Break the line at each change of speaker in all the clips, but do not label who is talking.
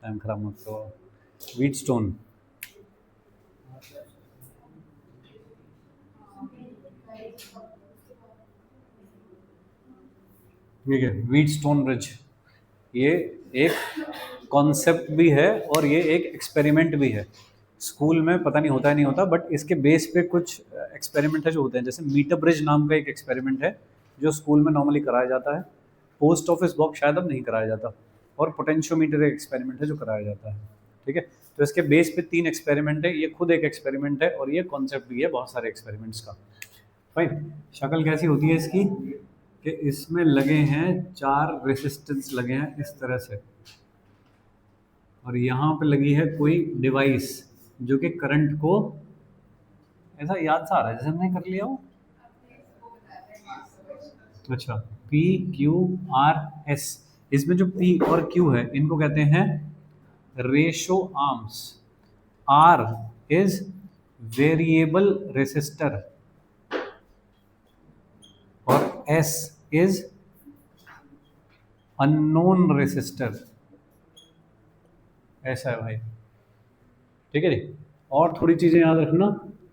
Time खराब मत करो। व्हीट स्टोन, ठीक है, व्हीट स्टोन ब्रिज, ये एक कॉन्सेप्ट भी है और ये एक एक्सपेरिमेंट भी है। स्कूल में पता नहीं होता है नहीं होता, बट इसके बेस पे कुछ एक्सपेरिमेंट है जो होते हैं। जैसे मीटर ब्रिज नाम का एक एक्सपेरिमेंट है जो स्कूल में नॉर्मली कराया जाता है। पोस्ट ऑफिस बॉक्स शायद अब नहीं कराया जाता। और पोटेंशियोमीटर एक एक्सपेरिमेंट है जो कराया जाता है। ठीक है, तो इसके बेस पे 3 एक्सपेरिमेंट है, ये खुद एक एक्सपेरिमेंट है और ये कॉन्सेप्ट भी है बहुत सारे एक्सपेरिमेंट्स का। फाइन, शक्ल कैसी होती है इसकी कि इसमें लगे हैं 4 रेसिस्टेंस लगे हैं इस तरह से, और यहाँ पे लगी है कोई डिवाइस जो कि करंट को, ऐसा याद सा आ रहा है जैसे हमने कर लिया हो। अच्छा, पी क्यू आर एस, इसमें जो पी और क्यू है इनको कहते हैं ratio arms. R is variable resistor और एस इज अननोन रेसिस्टर। ऐसा है भाई, ठीक है जी। और थोड़ी चीजें याद रखना,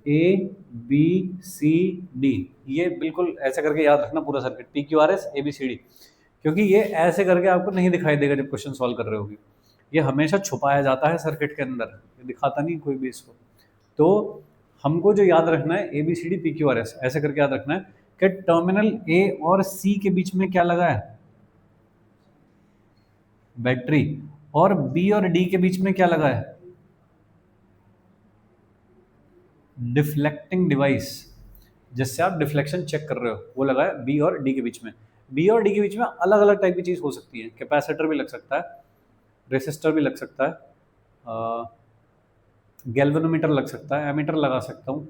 ए बी सी डी, ये बिल्कुल ऐसे करके याद रखना पूरा circuit, P Q R S A B C D, क्योंकि ये ऐसे करके आपको नहीं दिखाई देगा जब क्वेश्चन सॉल्व कर रहे होगे। ये हमेशा छुपाया जाता है सर्किट के अंदर, ये दिखाता नहीं कोई भी इसको। तो हमको जो याद रखना है A B C D P Q R S ऐसे करके याद रखना है कि टर्मिनल ए और सी के बीच में क्या लगा है, बैटरी, और बी और डी के बीच में क्या लगा है, डिफ्लेक्टिंग डिवाइस, जिससे आप डिफ्लेक्शन चेक कर रहे हो, वो लगा है बी और डी के बीच में। बी और डी के बीच में अलग अलग टाइप की चीज़ हो सकती है, कैपेसिटर भी लग सकता है, रेसिस्टर भी लग सकता है, गैल्वेनोमीटर लग सकता है, एमीटर लगा सकता हूँ,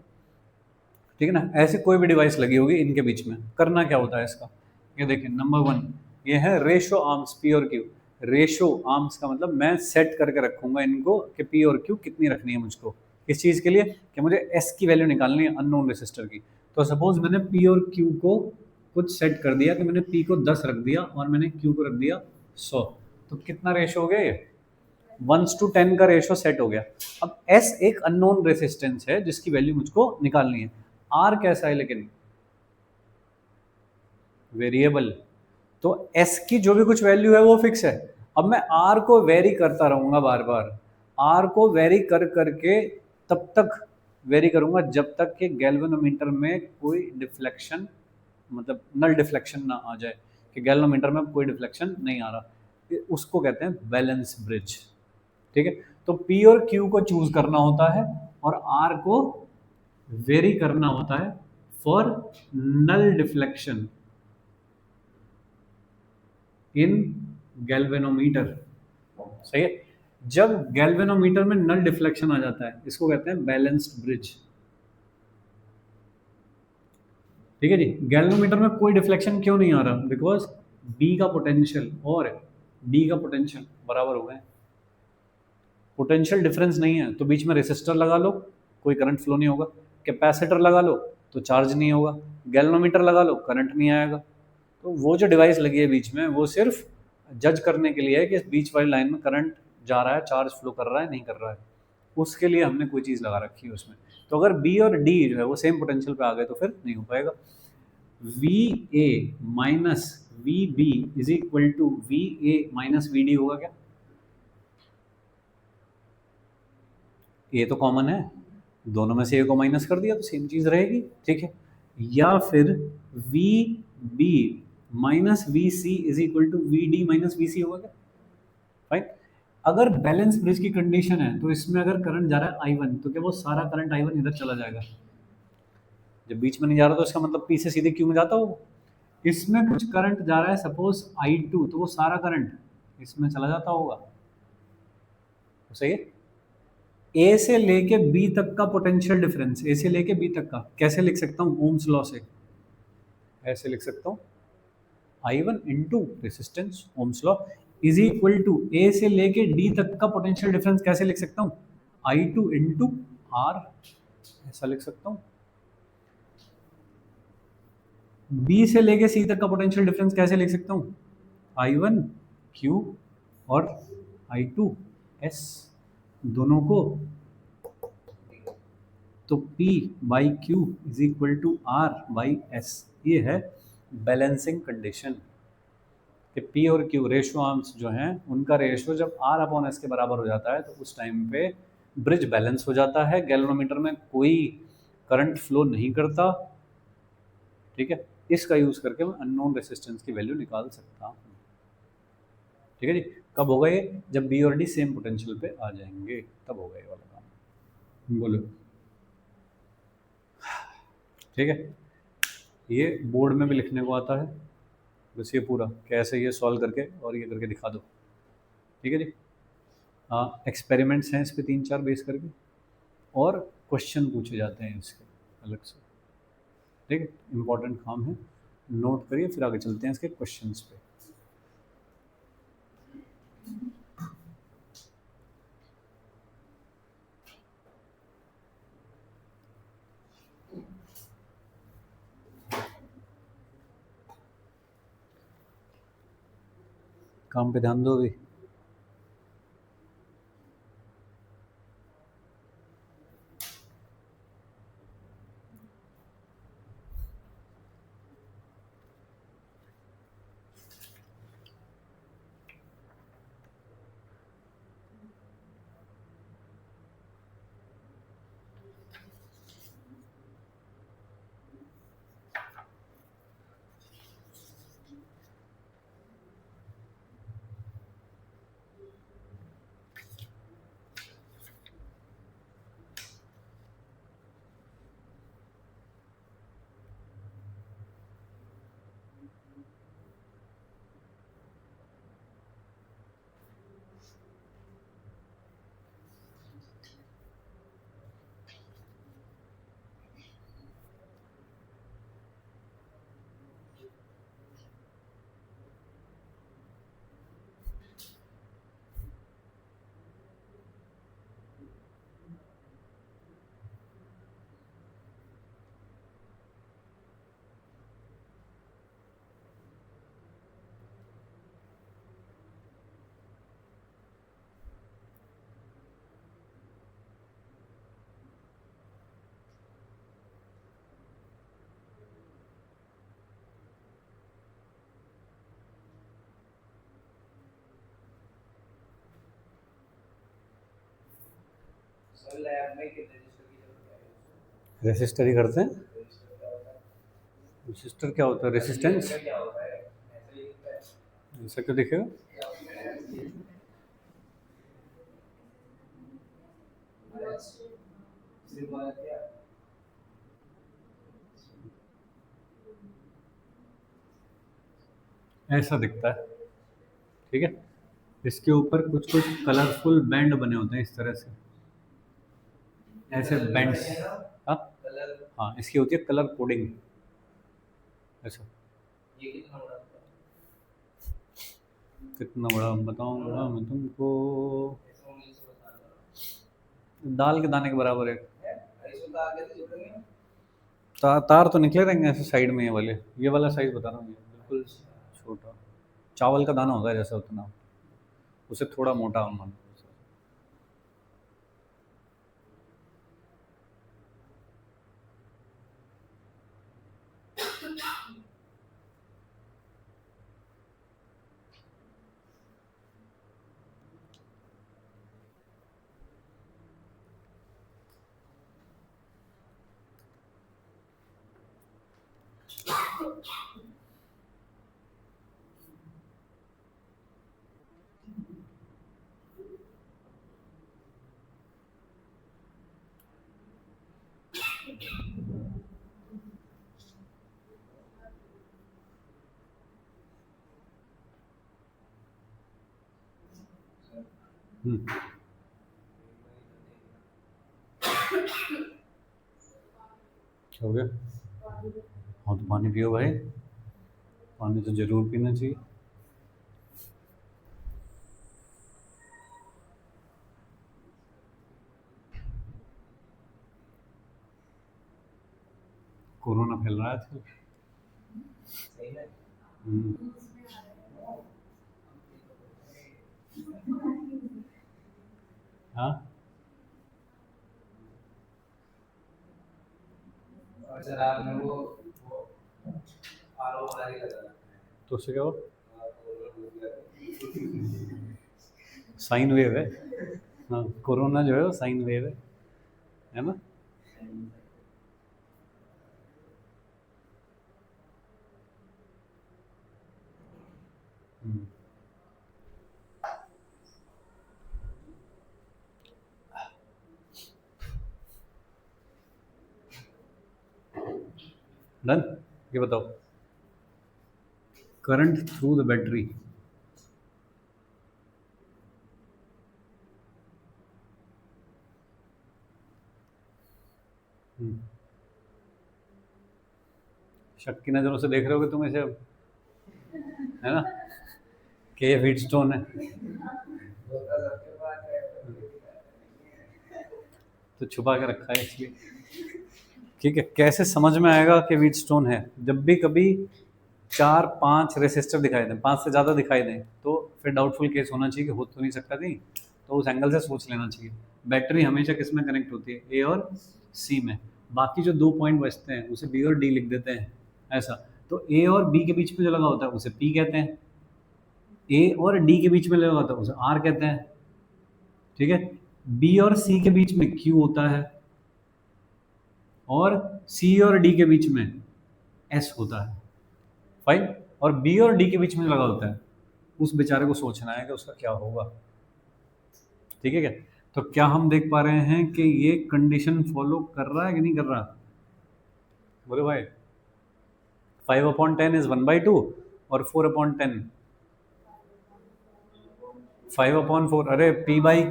ठीक है ना। ऐसे कोई भी डिवाइस लगी होगी इनके बीच में। करना क्या होता है इसका, ये देखिए नंबर 1, ये है रेशो आर्म्स पी और क्यू। रेशो आर्म्स का मतलब मैं सेट करके रखूंगा इनको कि पी और क्यू कितनी रखनी है मुझको, किस चीज़ के लिए, कि मुझे एस की वैल्यू निकालनी है अननोन रेसिस्टर की। तो सपोज मैंने पी और क्यू को कुछ सेट कर दिया, कि मैंने पी को 10 रख दिया और मैंने क्यू को रख दिया 100, तो कितना रेशो हो गया ये, 1:10 का रेशो सेट हो गया। अब एस एक अननोन रेसिस्टेंस है जिसकी वैल्यू मुझको निकालनी है। आर कैसा है लेकिन, वेरिएबल, तो एस की जो भी कुछ वैल्यू है वो फिक्स है। अब मैं आर को वेरी करता रहूंगा बार बार, आर को वेरी कर करके तब तक वेरी करूंगा जब तक कि गैल्वेनोमीटर में कोई डिफ्लेक्शन, मतलब नल डिफ्लेक्शन ना आ जाए, कि गैल्वेनोमीटर में कोई डिफ्लेक्शन नहीं आ रहा, उसको कहते हैं बैलेंस ब्रिज। ठीक है, तो पी और क्यू को चूज करना होता है और आर को वेरी करना होता है for null deflection in galvanometer. सही है, जब गैल्वेनोमीटर में नल डिफ्लेक्शन आ जाता है इसको कहते हैं बैलेंस्ड ब्रिज। ठीक है जी, गैल्वेनोमीटर में कोई डिफ्लेक्शन क्यों नहीं आ रहा, बिकॉज बी का पोटेंशियल और डी का पोटेंशियल बराबर हो गए। पोटेंशियल डिफरेंस नहीं है तो बीच में रेसिस्टर लगा लो, कोई करंट फ्लो नहीं होगा, कैपेसिटर लगा लो तो चार्ज नहीं होगा, गैल्वेनोमीटर लगा लो करंट नहीं आएगा। तो वो जो डिवाइस लगी है बीच में वो सिर्फ जज करने के लिए है कि इस बीच वाली लाइन में करंट जा रहा है, चार्ज फ्लो कर रहा है नहीं कर रहा है, उसके लिए हमने कोई चीज़ लगा रखी है उसमें। तो अगर बी और डी जो है वो सेम पोटेंशियल पे आ गए तो फिर नहीं हो पाएगा। V A minus V B is equal to V A minus V D होगा क्या, ए तो कॉमन है, दोनों में से ए को माइनस कर दिया तो सेम चीज रहेगी। ठीक है, या फिर V B minus V C is equal to V D minus V C होगा क्या, राइट। अगर बैलेंस ब्रिज की कंडीशन है तो इसमें अगर करंट जा रहा है आई वन, तो क्या वो सारा करंट आई वन इधर चला जाएगा, जब बीच में नहीं जा रहा तो इसका मतलब पी से सीधे क्यू में जाता हो। इसमें कुछ करंट जा रहा है सपोज आई टू, तो वो सारा करंट इसमें चला जाता होगा, तो सही है। ए से लेके बी तक का पोटेंशियल डिफरेंस, ए से लेके बी तक का कैसे लिख सकता हूँ, ओम्स लॉ से ऐसे लिख सकता हूँ, I one into resistance Ohm's law is equal to A से लेके डी तक का पोटेंशियल डिफरेंस कैसे लिख सकता हूँ, आई टू इंटू आर, ऐसा लिख सकता हूँ। बी से लेके सी तक का पोटेंशियल डिफरेंस कैसे लिख सकता हूँ, आई वन क्यू और आई टू एस दोनों को, तो P by Q is equal to R by S. ये है बैलेंसिंग कंडीशन कि P और Q रेशो आर्म्स जो हैं उनका रेशो जब R अपॉन एस के बराबर हो जाता है तो उस टाइम पे ब्रिज बैलेंस हो जाता है, गैल्वेनोमीटर में कोई करंट फ्लो नहीं करता। ठीक है, इसका यूज करके मैं अननोन रेसिस्टेंस की वैल्यू निकाल सकता हूँ। ठीक है जी, कब होगा ये? जब बी और डी सेम पोटेंशियल पे आ जाएंगे तब होगा ये वाला काम। बोलो। ठीक है, ये बोर्ड में भी लिखने को आता है, बस ये पूरा कैसे ये सॉल्व करके और ये करके दिखा दो। ठीक है जी, हाँ एक्सपेरिमेंट्स हैं इस पे 3-4 बेस करके, और क्वेश्चन पूछे जाते हैं इसके अलग से। ठीक है, इम्पोर्टेंट काम है, नोट करिए, फिर आगे चलते हैं इसके क्वेश्चंस पे। काम पे ध्यान दो अभी। रेसिस्टर ही करते हैं। रेसिस्टर क्या होता है? रेसिस्टेंस ऐसा क्यों दिखेगा? ऐसा दिखता है। ठीक है, इसके ऊपर कुछ कुछ कलरफुल बैंड बने होते हैं इस तरह से, ऐसे बैंड्स। हाँ हाँ, इसकी होती है कलर कोडिंग। ऐसा कितना बड़ा बताऊंगा मैं तुमको, दाल के दाने के बराबर है। तार तो निकले रहेंगे ऐसे साइड में, ये वाले, ये वाला साइज बता रहा हूँ, ये बिल्कुल छोटा चावल का दाना होता है जैसा, उतना, उसे थोड़ा मोटा मान। हो गया? हाँ तो पानी पियो भाई, पानी तो जरूर पीना चाहिए। कोरोना फैल रहा है आजकल। हम्म। हाँ
और सर आपने वो आर ओ आर लगा
तो उससे क्या हो, साइन वेव है। हाँ कोरोना जो है वो साइन वेव है ना। डन। ये बताओ, करंट थ्रू द बैटरी शक की नज़रों से देख रहे होगे तुम इसे अब, है ना, कि ये व्हीट स्टोन है।
होता सबके पास है
तो छुपा के रखा है इसलिए। ठीक है, कैसे समझ में आएगा कि व्हीट स्टोन है? जब भी कभी 4-5 रेसिस्टर दिखाई दें, 5 से ज़्यादा दिखाई दें, तो फिर डाउटफुल केस होना चाहिए कि हो तो नहीं सकता नहीं, तो उस एंगल से सोच लेना चाहिए। बैटरी हमेशा किस में कनेक्ट होती है? ए और सी में। बाकी जो 2 पॉइंट बचते हैं उसे बी और डी लिख देते हैं, ऐसा। तो ए और बी के बीच में जो लगा होता है उसे पी कहते हैं, ए और डी के बीच में लगा होता है उसे आर कहते हैं, ठीक है। बी और सी के बीच में क्यू होता है, और सी और डी के बीच में एस होता है, फाइन। और बी और डी के बीच में लगा होता है, उस बेचारे को सोचना है कि उसका क्या होगा, ठीक है क्या? तो क्या हम देख पा रहे हैं कि ये कंडीशन फॉलो कर रहा है कि नहीं कर रहा? बोले भाई, 5/10 इज 1/2 और 4/10, 5/4। अरे P by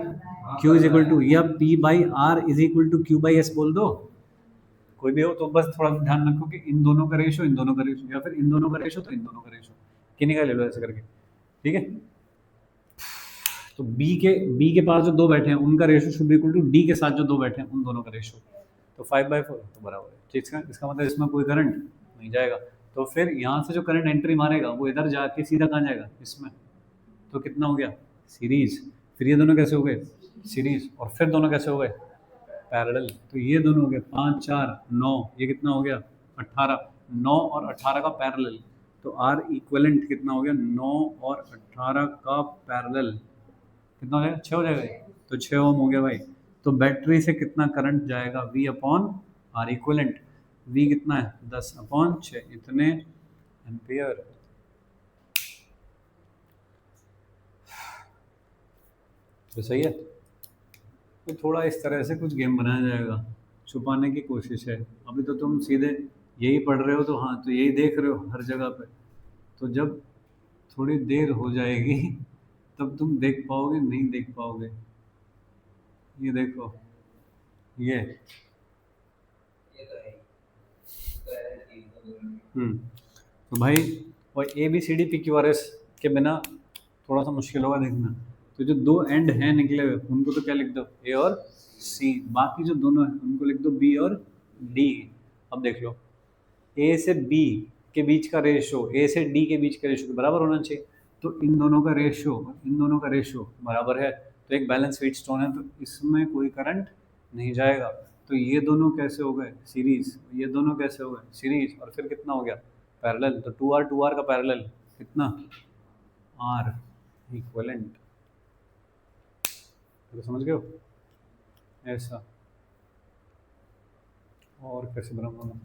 Q is equal to, या P by R is equal to Q by S बोल दो, कोई भी हो। तो बस थोड़ा ध्यान रखो कि इन दोनों का रेशो, इन दोनों का रेशो, या फिर इन दोनों का रेशो तो इन दोनों का रेशो, किन्हीं का ले लो ऐसे करके, ठीक है। तो बी के पास जो दो बैठे हैं उनका ratio should be equal to D के साथ जो दो बैठे हैं उन दोनों का रेशो। तो 5/4 तो बराबर है, ठीक है। इसका मतलब इसमें कोई करंट नहीं जाएगा। तो फिर यहाँ से जो करंट एंट्री मारेगा वो इधर जाके सीधा कहाँ जाएगा? इसमें। तो कितना हो गया? सीरीज। फिर ये दोनों कैसे हो गए? सीरीज। और फिर दोनों कैसे हो गए? पैरेलल। तो ये दोनों हो गए 5 4 9, ये कितना हो गया? 18। 9 और 18 का पैरेलल, तो आर इक्वलेंट कितना हो गया? 9 और 18 का पैरेलल कितना हो जाएगा? 6 हो जाएगा ये। तो 6 ओम हो गया भाई। तो बैटरी से कितना करंट जाएगा? V upon R equivalent. V कितना है? 10/6, इतने एम्पियर। तो सही है। तो थोड़ा इस तरह से कुछ गेम बनाया जाएगा, छुपाने की कोशिश है। अभी तो तुम सीधे यही पढ़ रहे हो, तो हाँ, तो यही देख रहे हो हर जगह पे। तो जब थोड़ी देर हो जाएगी तब तुम देख पाओगे, नहीं देख पाओगे। ये देखो, ये
ये तो है तो है चीज तो
तो भाई, और A B C D P Q R S के बिना थोड़ा सा मुश्किल होगा देखना। तो जो दो एंड हैं निकले हुए उनको तो क्या लिख दो? ए और सी। बाकी जो दोनों हैं उनको लिख दो बी और डी। अब देख लो, ए से बी के बीच का रेशो ए से डी के बीच के रेशो के बराबर होना चाहिए। तो इन दोनों का रेशो और इन दोनों का रेशो बराबर है, तो एक बैलेंस वेट स्टोन है, तो इसमें कोई करंट नहीं जाएगा। तो ये दोनों कैसे हो गए? सीरीज। ये दोनों कैसे हो गए? सीरीज। और फिर कितना हो गया? पैरेलल। तो 2R का पैरेलल कितना? R equivalent. तो समझ गए हो? ऐसा। और कैसे बनाऊंगा?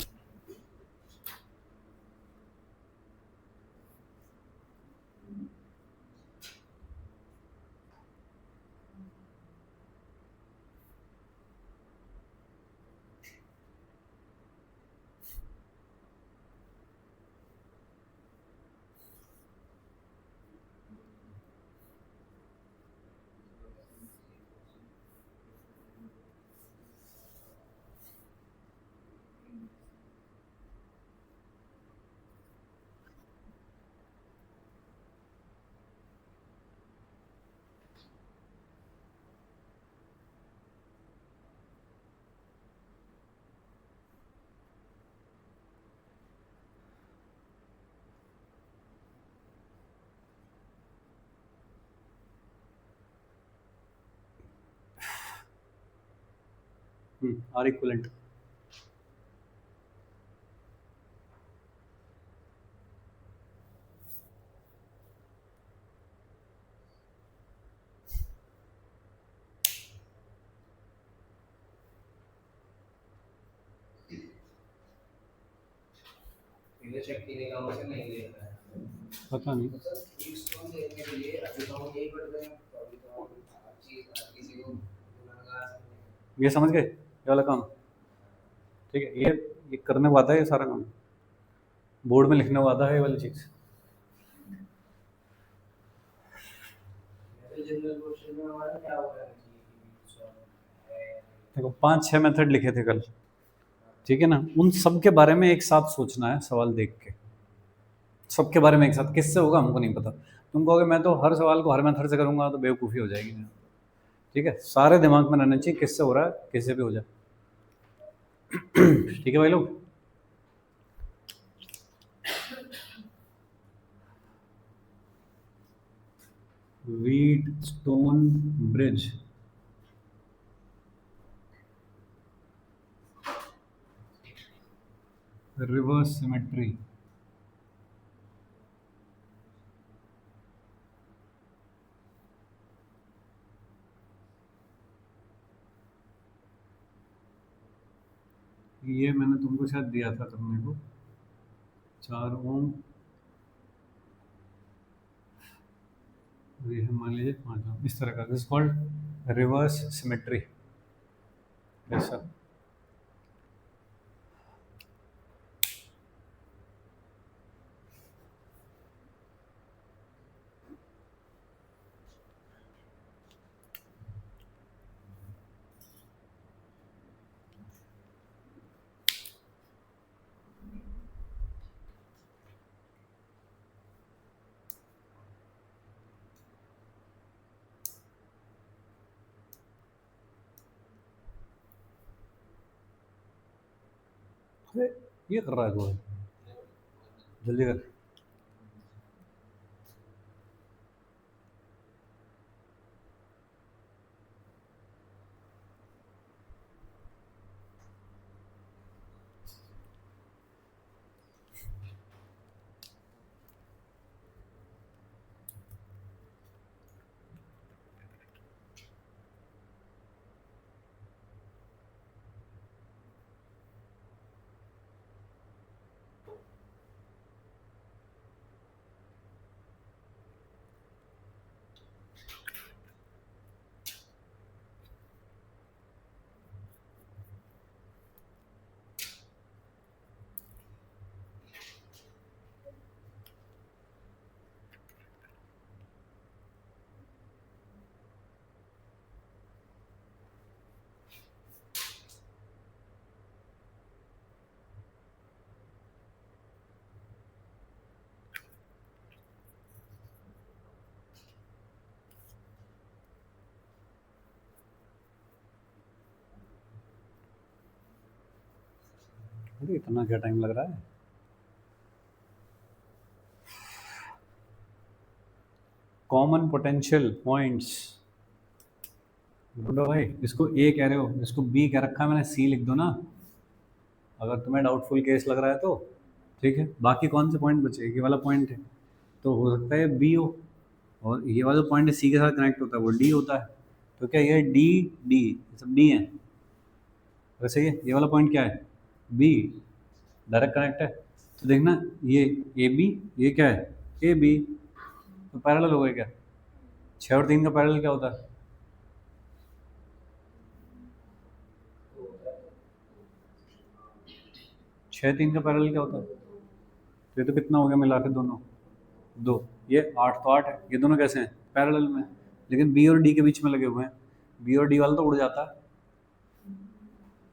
R equivalent.
इन्हें शक्ति ने कहा मुझे नहीं लेना है।
पता नहीं।
तो सर एक स्टोन लेने के लिए अभी तो हम यही पढ़ रहे हैं, तो अभी तो हम हर चीज हर किसी को लगा सकते हैं।
ये समझ गए ये वाला काम? ठीक है, ये करने को आता है, ये सारा काम बोर्ड में लिखने को आता है, ये वाली चीज़।
जनरल क्वेश्चन में हमारा क्या होगा
देखो 5-6 मेथड लिखे थे कल, ठीक है ना, उन सब के बारे में एक साथ सोचना है सवाल देख के, सबके बारे में एक साथ। किससे होगा हमको नहीं पता। तुम कहोगे मैं तो हर सवाल को हर मेथड से करूंगा, तो बेवकूफ़ी हो जाएगी। ठीक है, सारे दिमाग में रहना चाहिए किससे हो रहा है, किससे भी हो जाए। ठीक है भाई लोग। व्हीटस्टोन ब्रिज, रिवर्स सिमेट्री, ये मैंने तुमको शायद दिया था करने को, 4 ओम, ये मान लीजिए 5 ओम, इस तरह का। This called reverse symmetry. ऐसा ये कर रहा है वो, जल्दी कर। अरे इतना क्या टाइम लग रहा है? कॉमन पोटेंशियल पॉइंट्स, बोलो भाई, इसको ए कह रहे हो, इसको बी कह रखा है मैंने, सी लिख दो ना अगर तुम्हें डाउटफुल केस लग रहा है तो। ठीक है, बाकी कौन से पॉइंट बचे? ये वाला पॉइंट है तो हो सकता है बी हो, और ये वाला पॉइंट सी के साथ कनेक्ट होता है वो डी होता है। तो क्या ये डी डी सब डी है? वैसे ये वाला पॉइंट क्या है? बी, डायरेक्ट कनेक्ट है। तो देखना ये ए बी, ये क्या है? ए बी, तो पैरेलल हो गए क्या? 6 और 3 का पैरेलल क्या होता है? 6 3 का पैरेलल क्या होता है? तो ये तो कितना हो गया मिला के दोनों? 2। ये 8 तो 8 है। ये दोनों कैसे हैं? पैरेलल में। लेकिन बी और डी के बीच में लगे हुए हैं, बी और डी वाला तो उड़ जाता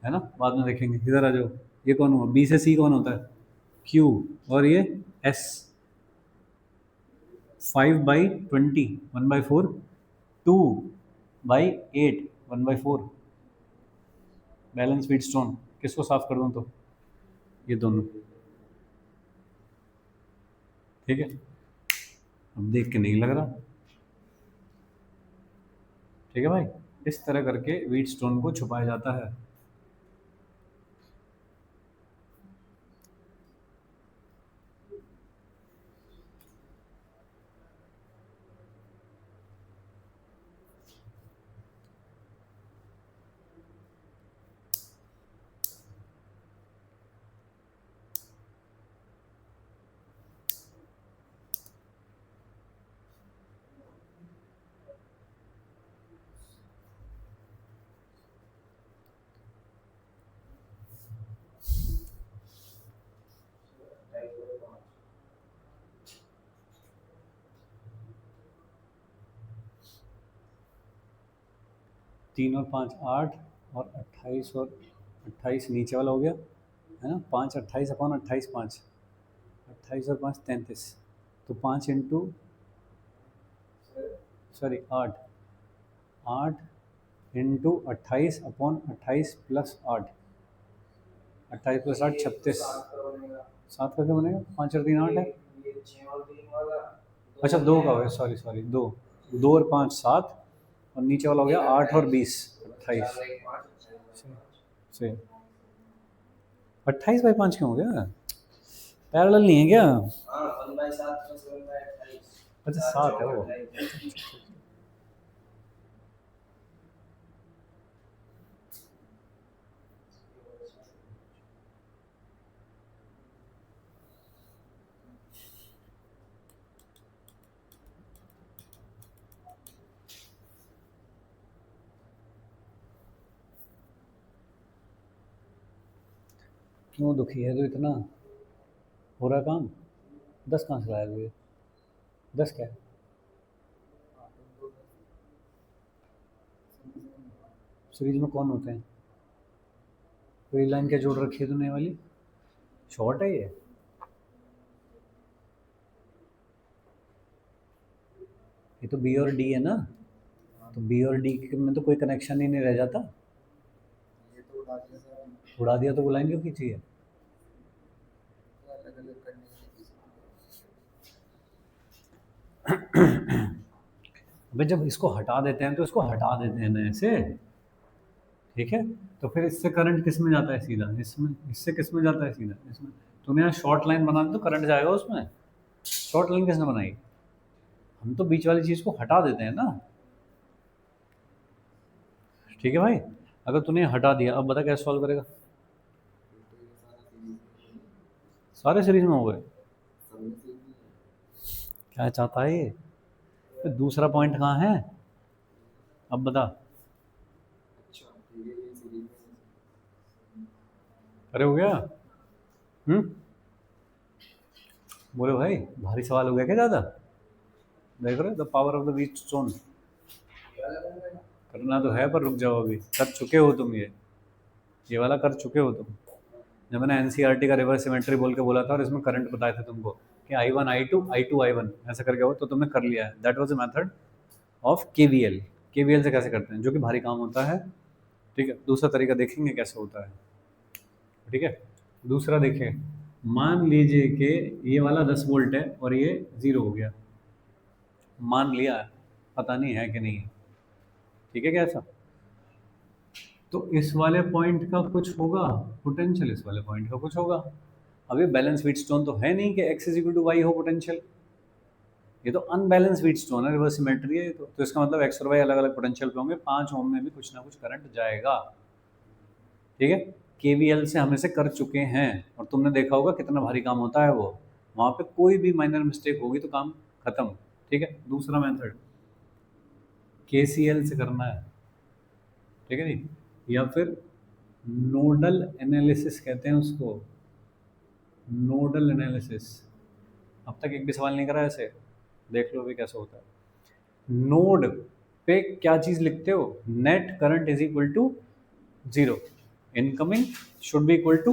है ना, बाद में देखेंगे। इधर आ जाओ, ये कौन हुआ? बी से सी कौन होता है? क्यू, और ये एस। 5/20 1/4, 2/8 1/4। बैलेंस व्हीटस्टोन किसको साफ कर दूं? तो ये दोनों। ठीक है, अब देख के नहीं लग रहा। ठीक है भाई, इस तरह करके व्हीटस्टोन को छुपाया जाता है। 3 और 5 8 और 28 और 28 नीचे वाला हो गया है ना, 5 28 अपॉन 28 5, 28 और 5 33, तो 5 into sorry 8 8 into 28 upon 28 plus 8, 28 plus 8 36, 7 का क्या बनेगा, 5 और 3 8 है,
ये 6 और 3 वाला
अच्छा 2 का हो गया, सॉरी सॉरी 2, 2 और 5 7 और नीचे वाला हो गया 8 और 20 28 से 28 बाई 5 क्यों हो गया, पैरेलल नहीं है क्या,
हाँ 1/7 प्लस 1/28,
अच्छा 7 है वो, क्यों दुखी है तो इतना, हो रहा काम, 10 कहाँ से लाया हुए, 10 क्या है, सीरीज में कौन होते हैं, कोई लाइन क्या जोड़ रखी है तूने वाली, शॉर्ट है ये तो बी और डी है ना, तो बी और डी में तो कोई कनेक्शन ही नहीं रह जाता,
ये तो उड़ा दिया सर,
उड़ा दिया तो वो लाइन क्यों खींची है,
अलग अलग करने की।
अबे जब इसको हटा देते हैं तो इसको हटा देते हैं ना ऐसे, ठीक है, तो फिर इससे करंट किस में जाता है सीधा, इसमें, इससे किस में जाता है सीधा इसमें, तूने यहाँ शॉर्ट लाइन बना दी तो करंट जाएगा उसमें, शॉर्ट लाइन किसने बनाई, हम तो बीच वाली चीज़ को हटा देते हैं ना, ठीक है भाई, अगर तूने हटा दिया अब बता कैसे सॉल्व करेगा, सारे सीरीज में हो गए, क्या चाहता है ये, तो दूसरा पॉइंट कहाँ है, अब बता, अरे हो गया, बोलो भाई, भारी सवाल हो गया क्या ज़्यादा, देख रहे हो the power of the wheat stone, करना तो है पर रुक जाओ, अभी कर चुके हो तुम, ये वाला कर चुके हो तुम, जब मैंने एनसीईआरटी का रिवर्स सिमेट्री बोल के बोला था और इसमें करंट बताए थे तुमको कि I1 I2 I2 I1 ऐसा करके हो, तो तुमने कर लिया है, that was a method of KVL, KVL से कैसे करते हैं, जो कि भारी काम होता है, ठीक है, दूसरा तरीका देखेंगे कैसे होता है, ठीक है, दूसरा देखिए, मान लीजिए कि ये वाला 10 वोल्ट है और ये 0 हो गया, मान लिया, पता नहीं है कि नहीं है, ठीक है, कैसा, तो इस वाले पॉइंट का कुछ होगा पोटेंशियल, इस वाले पॉइंट का कुछ होगा, अब ये बैलेंस व्हीट स्टोन तो है नहीं कि x is equal to Y हो पोटेंशियल, ये तो अनबैलेंस व्हीट स्टोन है, रिवर्स सिमेट्री है, तो इसका मतलब x और y अलग अलग पोटेंशियल पे होंगे, 5 ओम में भी कुछ ना कुछ करंट जाएगा, ठीक है, केवीएल से हम इसे कर चुके हैं और तुमने देखा होगा कितना भारी काम होता है वो, वहाँ पे कोई भी माइनर मिस्टेक होगी तो काम खत्म, ठीक है, दूसरा मेथड केसीएल से करना है, ठीक है जी, या फिर नोडल एनालिसिस कहते हैं उसको, नोडल एनालिसिस, अब तक एक भी सवाल नहीं करा ऐसे, देख लो भी कैसे होता है, नोड पे क्या चीज़ लिखते हो, net current is equal to 0, incoming should be equal to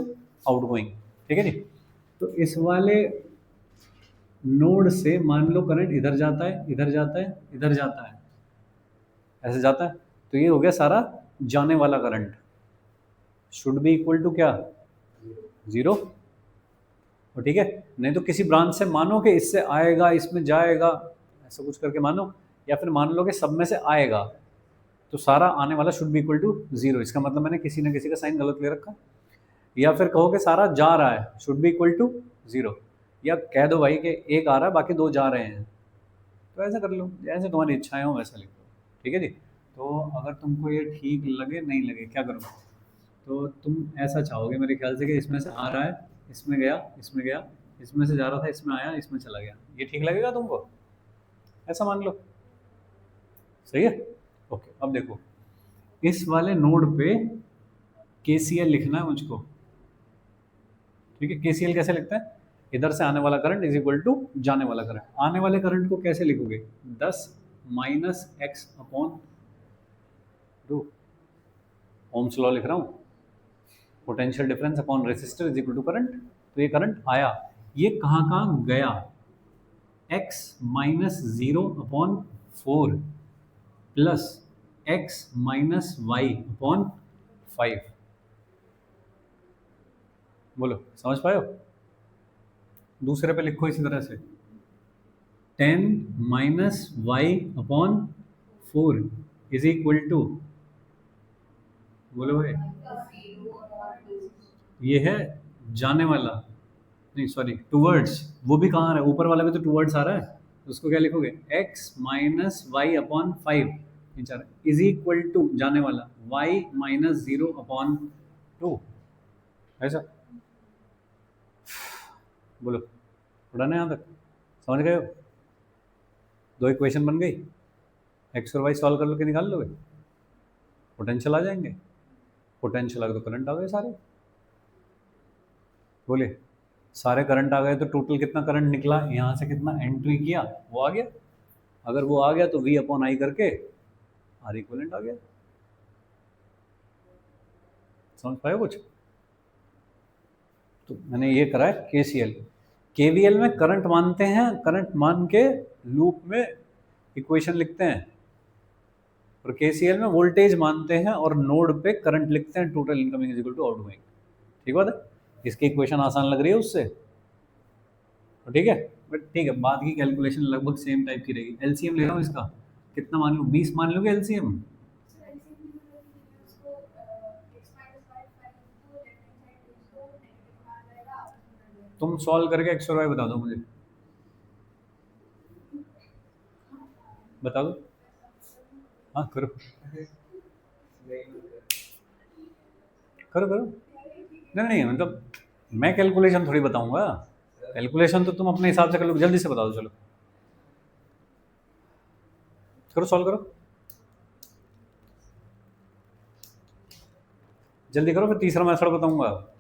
outgoing, ठीक है जी, तो इस वाले नोड से मान लो करंट इधर जाता है इधर जाता है इधर जाता है, ऐसे जाता है, तो ये हो गया सारा जाने वाला current, should be equal to क्या 0, और ठीक है, नहीं तो किसी ब्रांच से मानो कि इससे आएगा इसमें जाएगा, ऐसा कुछ करके मानो, या फिर मान लो कि सब में से आएगा, तो सारा आने वाला शुड बी इक्वल टू 0, इसका मतलब मैंने किसी ना किसी का साइन गलत ले रखा, या फिर कहो कि सारा जा रहा है शुड बी इक्वल टू 0, या कह दो भाई कि एक आ रहा है बाकी 2 जा रहे हैं, तो ऐसा कर लो, जैसे तुम्हारी इच्छाएं हो वैसा लिख लो, ठीक है जी, तो अगर तुमको ये ठीक लगे नहीं लगे क्या करो, तो तुम ऐसा चाहोगे मेरे ख्याल से कि इसमें से आ रहा है, इसमें गया इसमें गया, इसमें से जा रहा था इसमें आया इसमें चला गया, ये ठीक लगेगा तुमको, ऐसा मान लो, सही है, ओके, अब देखो इस वाले नोड पे केसीएल लिखना है मुझको, ठीक है, केसीएल कैसे लिखता है, इधर से आने वाला करंट इज इक्वल टू जाने वाला करंट, आने वाले करंट को कैसे लिखोगे 10 minus X upon two. Ohm's law लिख रहा हूँ, potential difference upon resistor is equal to current. तो ये करंट आया, ये कहाँ कहाँ गया, x minus 0/4 plus x minus Y upon 5। बोलो समझ पाए हो? दूसरे पे लिखो इसी तरह से, 10 minus Y upon 4 is equal to, बोलो भाई, ये है जाने वाला, नहीं सॉरी टूवर्ड्स, वो भी कहाँ आ रहा है, ऊपर वाला भी तो टूवर्ड्स आ रहा है, तो उसको क्या लिखोगे, x minus Y upon 5 is equal to जाने वाला y माइनस 0/2। ऐसा बोलो, पढ़ा ना यहाँ तक, समझ गए हो? दो इक्वेशन बन गई, x और y सॉल्व कर लो कि निकाल लोगे, पोटेंशियल आ जाएंगे, पोटेंशियल आ गए तो करंट आ गए सारे। बोले सारे करंट आ गए तो टोटल कितना करंट निकला, यहाँ से कितना एंट्री किया वो आ गया, अगर वो आ गया तो v अपॉन आई करके आर इक्वलेंट आ गया। समझ पाए कुछ? तो मैंने ये करा है केसीएल, केवीएल में करंट मानते हैं, करंट मान के लूप में इक्वेशन लिखते हैं, और केसीएल में वोल्टेज मानते हैं और नोड पे करंट लिखते हैं, total incoming is equal to outgoing. ठीक बात है? इसकी इक्वेशन आसान लग रही है उससे, तो ठीक है, बट ठीक है, बाद की कैलकुलेशन लगभग सेम टाइप की रहेगी। एलसीएम ले रहा हूँ इसका, कितना मान लूँ, 20 मान लोगे एलसीएम? तुम सॉल्व करके एक्स और वाई बता दो मुझे, बता दो। हाँ करो करो करो, नहीं नहीं मतलब मैं कैलकुलेशन थोड़ी बताऊंगा, कैलकुलेशन तो तुम अपने हिसाब से कर लो, जल्दी से बता दो, चलो करो, सॉल्व करो, जल्दी करो, फिर तीसरा मेथड बताऊंगा।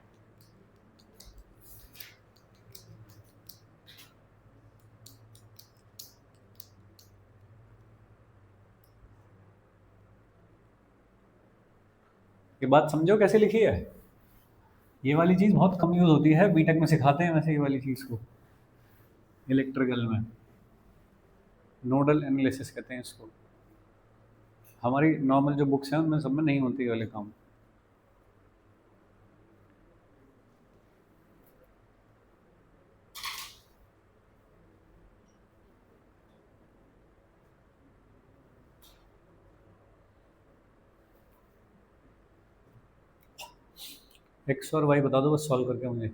ये बात समझो कैसे लिखी है, ये वाली चीज़ बहुत कम यूज़ होती है, बीटेक में सिखाते हैं वैसे ये वाली चीज़ को, इलेक्ट्रिकल में नोडल एनालिसिस कहते हैं इसको, हमारी नॉर्मल जो बुक्स हैं उनमें सब में नहीं होती ये वाले काम। एक्स और वाई बता दो बस सॉल्व करके मुझे।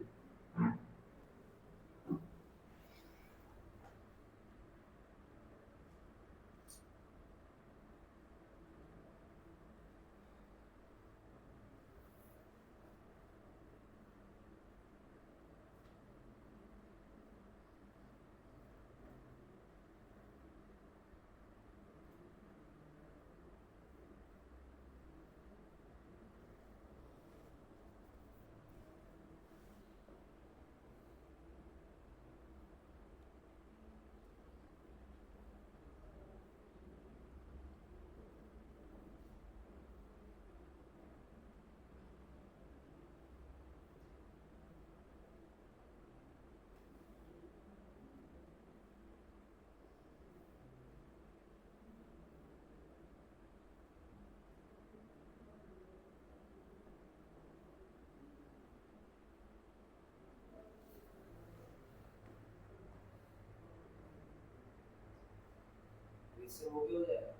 इससे वो भी हो जाएगा,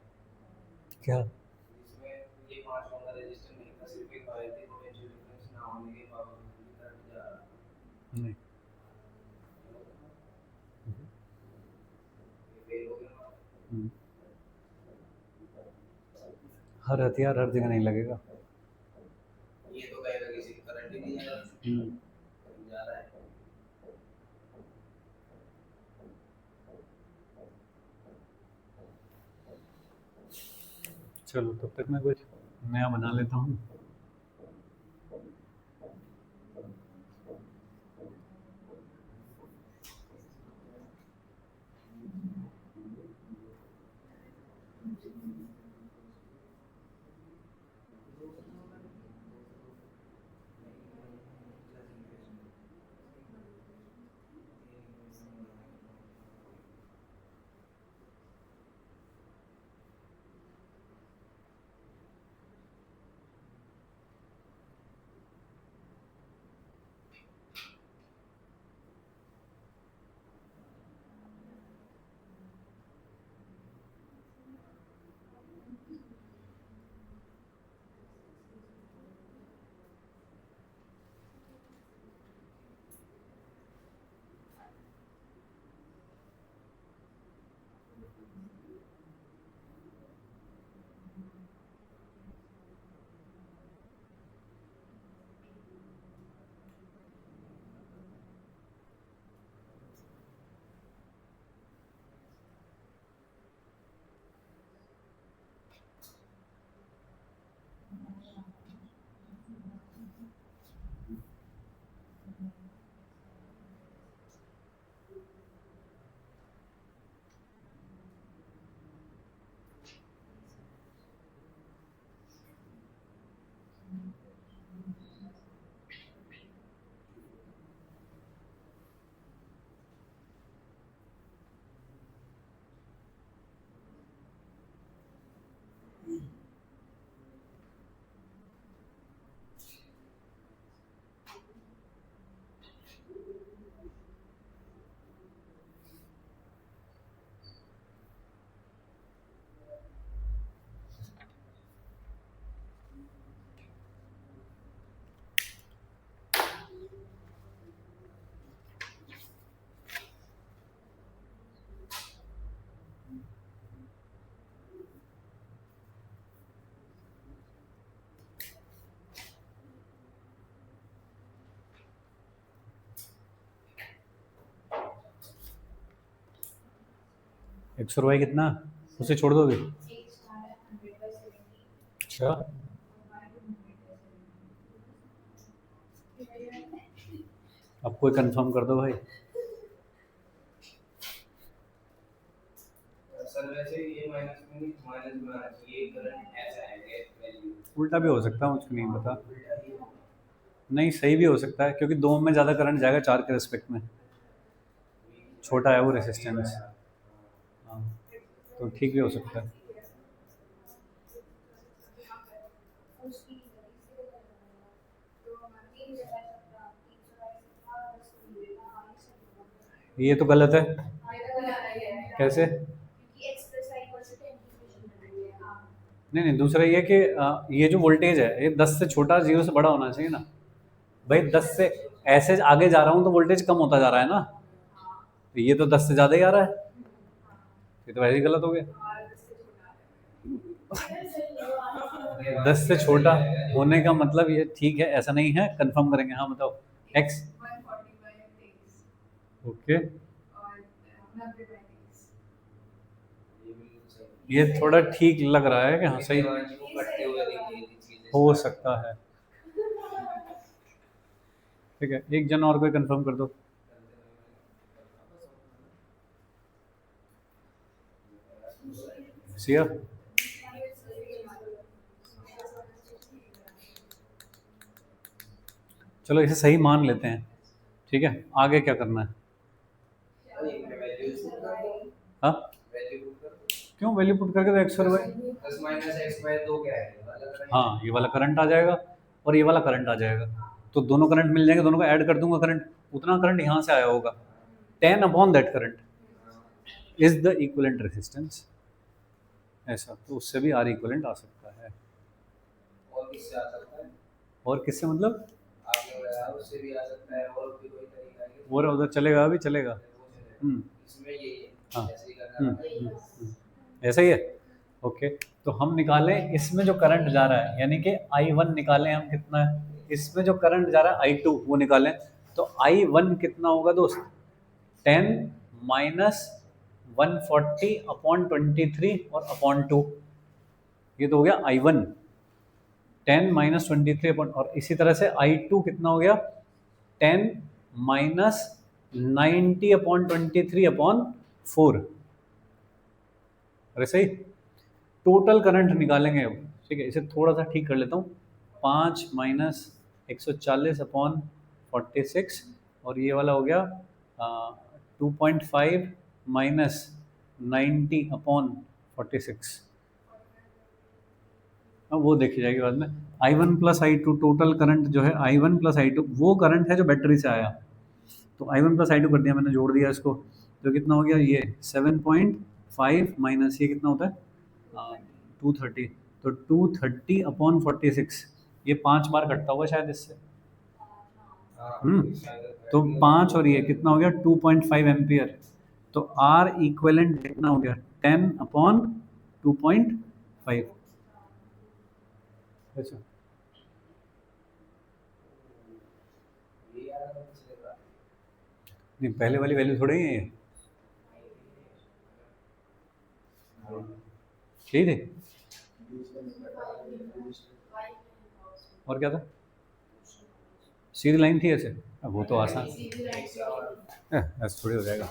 क्या?
जिसमें ये 5 ओम का रेजिस्टर नहीं था, सिर्फ एक वायर थी, पोटेंशियल डिफरेंस ना होने के बावजूद भी करंट जा रहा था,
नहीं,
ये फेल हो गया।
हम्म, हर हथियार हर जगह नहीं लगेगा।
ये तो कहेगा किसी करंट ही नहीं जा रहा,
हम्म,
जा रहा है।
चलो तब तक मैं कुछ नया बना लेता हूँ। एक्स और वाई कितना, उसे छोड़ दोगे? अच्छा, अब कोई कंफर्म कर दो भाई।
सर वैसे ये माइनस में माइनस में आना चाहिए, करंट ऐसा है कि वैल्यू
उल्टा भी हो सकता है, मुझको नहीं पता।
उल्टा ही होगा।
नहीं, सही भी हो सकता है, क्योंकि 2 में ज़्यादा करंट जाएगा 4 के रिस्पेक्ट में, छोटा है वो रेसिस्टेंस। हाँ, तो ठीक भी हो सकता है। ये तो गलत है। कैसे? नहीं नहीं, दूसरा ये कि ये जो वोल्टेज है ये 10 से छोटा, 0 से बड़ा होना चाहिए ना भाई। 10 से ऐसे आगे जा रहा हूँ तो वोल्टेज कम होता जा रहा है ना, तो ये तो 10 से ज़्यादा ही आ रहा है, ये तो वैसे ही गलत हो गया। 10 से छोटा होने का मतलब ये ठीक है, ऐसा नहीं है, कंफर्म करेंगे। हाँ बताओ। एक्स, ओके, ये थोड़ा ठीक लग रहा है कि हाँ सही
देवांशी को कटते हुए दिखी थी चीजें।
हो सकता है। ठीक है, एक जन और कोई कंफर्म कर दो। सिया, चलो इसे सही मान लेते हैं, ठीक है। आगे क्या करना है? हाँ, क्यों वैल्यू पुट करके? तो एक्स और Y,
plus minus X by 2 क्या है,
हाँ ये वाला करंट आ जाएगा और ये वाला करंट आ जाएगा, तो दोनों करंट मिल जाएंगे, दोनों को ऐड कर दूंगा करंट, उतना करंट यहाँ से आया होगा, 10 upon that current is the equivalent resistance. ऐसा, तो उससे भी आर इक्विवेलेंट आ सकता है।
और किससे आ सकता है?
और किससे मतलब?
आपने बताया उससे भी आ सकता है, और भी कोई तरीका है?
और उधर चलेगा, अभी चलेगा।
इसमें यही है,
हाँ,
ऐसे ही करना है।
ऐसा ही है। ओके, तो हम निकालें इसमें जो करंट जा रहा है, यानी कि I1 निकालें हम, कितना है इसमें जो करंट जा रहा है I2 वो निकालें, तो I1 कितना होगा दोस्त? 10 माइनस 140 अपॉन 23 और अपॉन 2, ये तो हो गया I1, 10 माइनस 23 अपॉन, और इसी तरह से I2 कितना हो गया? 10 माइनस 90 अपॉन 23 अपॉन 4। अरे सही, टोटल करंट निकालेंगे अब, ठीक है। इसे थोड़ा सा ठीक कर लेता हूँ, 5 माइनस 140 अपॉन 46, और ये वाला हो गया 2.5 माइनस 90 अपॉन 46। अब वो देखी जाएगी बाद में। I1 plus I2, total current जो है I1 प्लस I2 वो करंट है जो बैटरी से आया, तो I1 प्लस I2 कर दिया मैंने, जोड़ दिया इसको, तो कितना हो गया ये 7.5 माइनस ये कितना होता है 230, तो 230 अपॉन 46, ये 5 बार कटता होगा शायद इससे। तो 5 और ये कितना हो गया 2.5 एम्पियर, तो R इक्विवेलेंट कितना हो गया 10 अपॉन 2.5। अच्छा, नहीं पहले वाली वैल्यू थोड़ी है ये, यही थे। और क्या था? सीधी लाइन थी ऐसे, अब वो तो आसान, ऐसे थोड़ी हो जाएगा।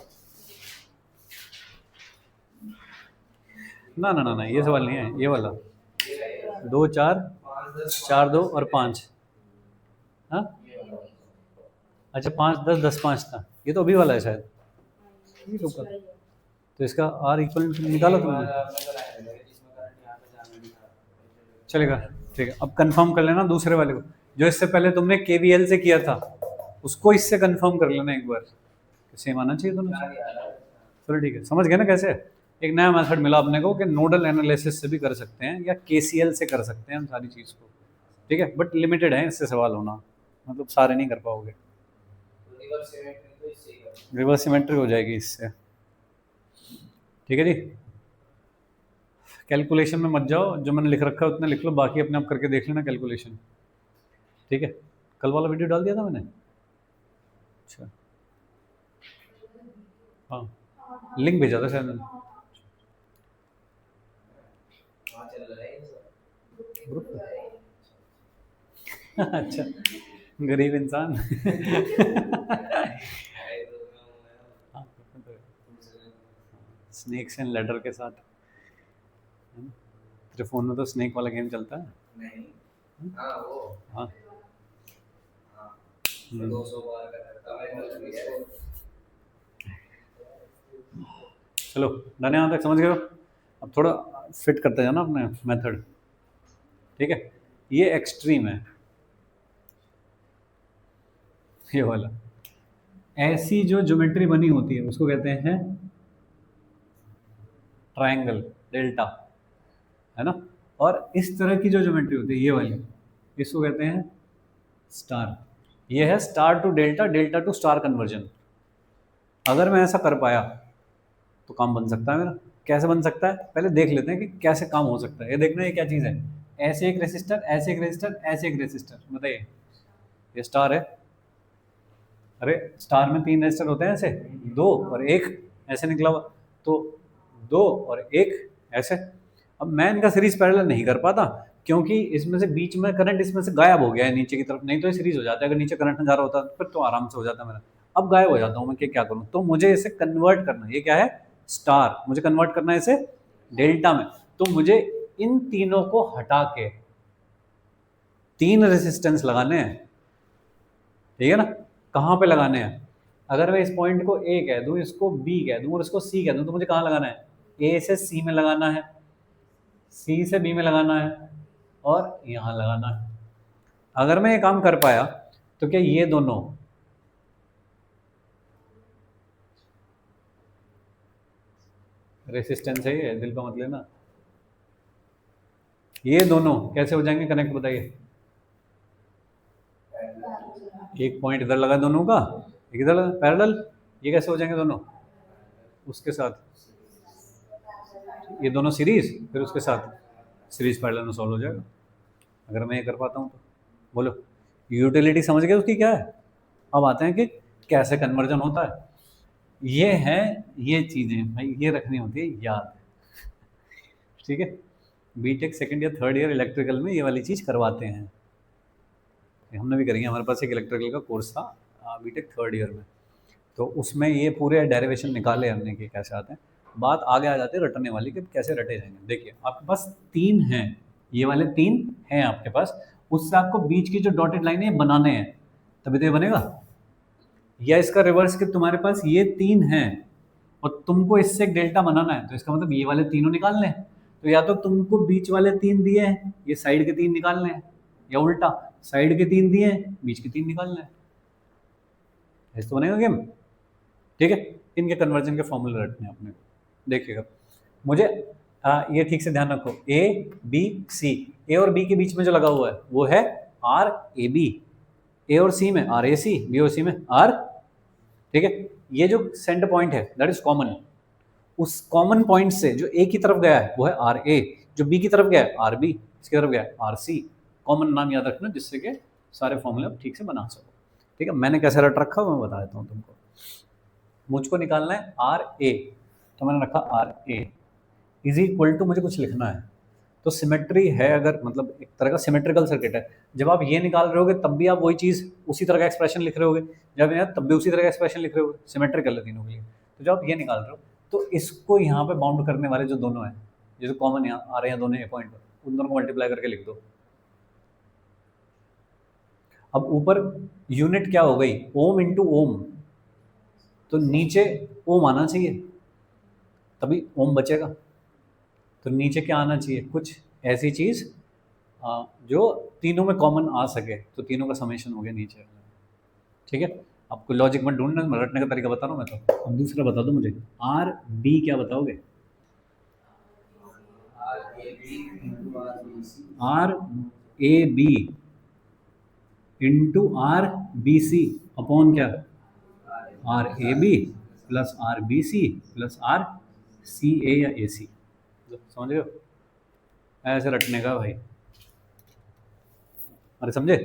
ना ना ना ना, ये सवाल नहीं है, ये वाला 2 4 4 2 और 5। हाँ, अच्छा 5 10 10 5 था, ये तो अभी वाला है शायद, ये रुका। तो इसका आर इक्वल निकालो तुमने, चलेगा। ठीक है, अब कंफर्म कर लेना दूसरे वाले को, जो इससे पहले तुमने केवीएल से किया था उसको इससे कंफर्म कर लेना एक बार, सेम आना चाहिए दोनों से। चलो ठीक है, समझ गए ना कैसे? एक नया मेथड मिला अपने को कि नोडल एनालिसिस से भी कर सकते हैं या केसीएल से कर सकते हैं हम सारी चीज़ को, ठीक है, बट लिमिटेड है इससे सवाल होना, मतलब सारे नहीं कर पाओगे। रिवर्स सिमेट्रिक हो जाएगी इससे, ठीक है जी। कैलकुलेशन में मत जाओ, जो मैंने लिख रखा है उतना लिख लो, बाकी अपने आप करके देख लेना कैलकुलेशन, ठीक है। कल वाला वीडियो डाल दिया था मैंने, अच्छा हाँ, लिंक भेजा था शायद मैंने। ग्रुप अच्छा, गरीब इंसान स्नेक्स एंड लैडर के साथ, है ना? तेरे फोन में तो स्नेक वाला गेम चलता है।
नहीं, हाँ वो,
हाँ
हाँ 200 बार का करता है इसको।
चलो डन है, यहाँ तक समझ गए हो? अब थोड़ा फिट करते जाना अपने मेथड, ठीक है? ये एक्सट्रीम है, ये वाला। ऐसी जो ज्योमेट्री बनी होती है उसको कहते हैं ट्रायंगल, डेल्टा, है ना? और इस तरह की जो ज्योमेट्री होती है ये वाली, इसको कहते हैं स्टार। ये है star to delta, delta to star conversion. अगर मैं ऐसा कर पाया तो काम बन सकता है मेरा। कैसे बन सकता है पहले देख लेते हैं कि कैसे काम हो सकता है। ये देखना, ये क्या चीज़ है? ऐसे एक रेसिस्टर, ऐसे एक रेसिस्टर, ऐसे एक रेसिस्टर, बताइए। ये स्टार है। अरे स्टार में 3 रेजिस्टर होते हैं, ऐसे 2 और 1 ऐसे निकला हुआ, तो 2 और 1 ऐसे। अब मैं इनका सीरीज पैरेलल नहीं कर पाता क्योंकि इसमें से बीच में करंट इसमें से गायब हो गया है नीचे की तरफ, नहीं तो ये सीरीज हो जाता है। अगर नीचे करंट जा रहा होता फिर तो आराम से हो जाता मेरा। अब गायब हो जाता हूँ मैं, क्या करूँ? तो मुझे इसे कन्वर्ट करना है। ये क्या है? स्टार। मुझे कन्वर्ट करना है इसे डेल्टा में। तो मुझे इन तीनों को हटा के 3 रेसिस्टेंस लगाने हैं, ठीक है ना? कहाँ पे लगाने हैं? अगर मैं इस पॉइंट को ए कह दूं, इसको बी कह दूं और इसको सी कह दूं, तो मुझे कहाँ लगाना है? ए से सी में लगाना है, सी से बी में लगाना है और यहाँ लगाना है। अगर मैं ये काम कर पाया तो क्या ये दोनों रेसिस्टेंस है, ये दिल का मत लेना, ये दोनों कैसे हो जाएंगे कनेक्ट, बताइए? एक पॉइंट इधर लगा दोनों का, एक इधर लगा पैरेलल, ये कैसे हो जाएंगे दोनों? उसके साथ ये दोनों सीरीज, फिर उसके साथ सीरीज पैरेलल में सॉल्व हो जाएगा अगर मैं ये कर पाता हूँ तो। बोलो, यूटिलिटी समझ गए उसकी क्या है? अब आते हैं कि कैसे कन्वर्जन होता है। ये है, ये चीज़ें भाई ये रखनी होती है याद, ठीक है? बीटेक सेकंड या थर्ड ईयर इलेक्ट्रिकल में ये वाली चीज़ करवाते हैं, हमने भी करी है। हमारे पास एक इलेक्ट्रिकल का कोर्स था बीटेक थर्ड ईयर में, तो उसमें ये पूरे डेरिवेशन निकाले हमने कि कैसे आते हैं। बात आगे आ जाती है रटने वाली कि कैसे रटे जाएंगे। देखिए आपके पास 3 हैं, ये वाले 3 हैं आपके पास, उससे आपको बीच की जो डॉटेड लाइन है ये बनाने हैं, तभी तो ये बनेगा। या इसका रिवर्स कि तुम्हारे पास ये 3 हैं और तुमको इससे एक डेल्टा बनाना है, तो इसका मतलब ये वाले तीनों निकालने हैं। तो या तो तुमको बीच वाले 3 दिए हैं, ये साइड के 3 निकालने हैं, या उल्टा साइड के 3 दिए हैं, बीच के 3 निकालने हैं। ऐसे तो बनेगा गेम, ठीक है? इनके कन्वर्जन के फॉर्मूले रखने हैं अपने को। देखिएगा मुझे ये ठीक से ध्यान रखो, ए बी सी, ए और बी के बीच में जो लगा हुआ है वो है आर ए बी, ए और सी में आर ए सी, बी और सी में आर, ठीक है? ये जो सेंटर पॉइंट है दैट इज कॉमन, उस कॉमन पॉइंट से जो ए की तरफ गया है वो है आर ए, जो बी की तरफ गया है आर बी, इसकी तरफ गया है आर सी। कॉमन नाम याद रखना जिससे कि सारे फॉर्मूले आप ठीक से बना सको, ठीक है? मैंने कैसे रट रखा मैं बता देता हूँ तुमको। मुझको निकालना है आर ए, तो मैंने रखा R A is equal to, मुझे कुछ लिखना है तो सिमेट्री है, अगर मतलब एक तरह का सिमेट्रिकल सर्किट है। जब आप ये निकाल रहे होगे तब भी आप वही चीज़ उसी तरह का एक्सप्रेशन लिख रहे होगे, जब यार तब भी उसी तरह का एक्सप्रेशन लिख रहे होगे, सिमेट्रिकल है तीनों के लिए। तो जब आप ये निकाल रहे हो तो इसको यहाँ पे बाउंड करने वाले जो दोनों हैं, ये जो कॉमन यहाँ आ रहे हैं दोनों पॉइंट पर, उन दोनों को मल्टीप्लाई करके लिख दो। अब ऊपर यूनिट क्या हो गई? ओम इंटू ओम, तो नीचे ओम आना चाहिए तभी ओम बचेगा। तो नीचे क्या आना चाहिए? कुछ ऐसी चीज़ जो तीनों में कॉमन आ सके, तो तीनों का समेशन हो गया नीचे, ठीक है? आपको लॉजिक मत ढूंढना, मैं रटने का तरीका बता रहा हूँ मैं तो। अब दूसरा बता दो मुझे, आर बी क्या बताओगे? R A B into R B C upon क्या? R A B plus R B C plus R C A या ए सी। समझ रहे हो? ऐसे रटने का भाई, अरे समझे?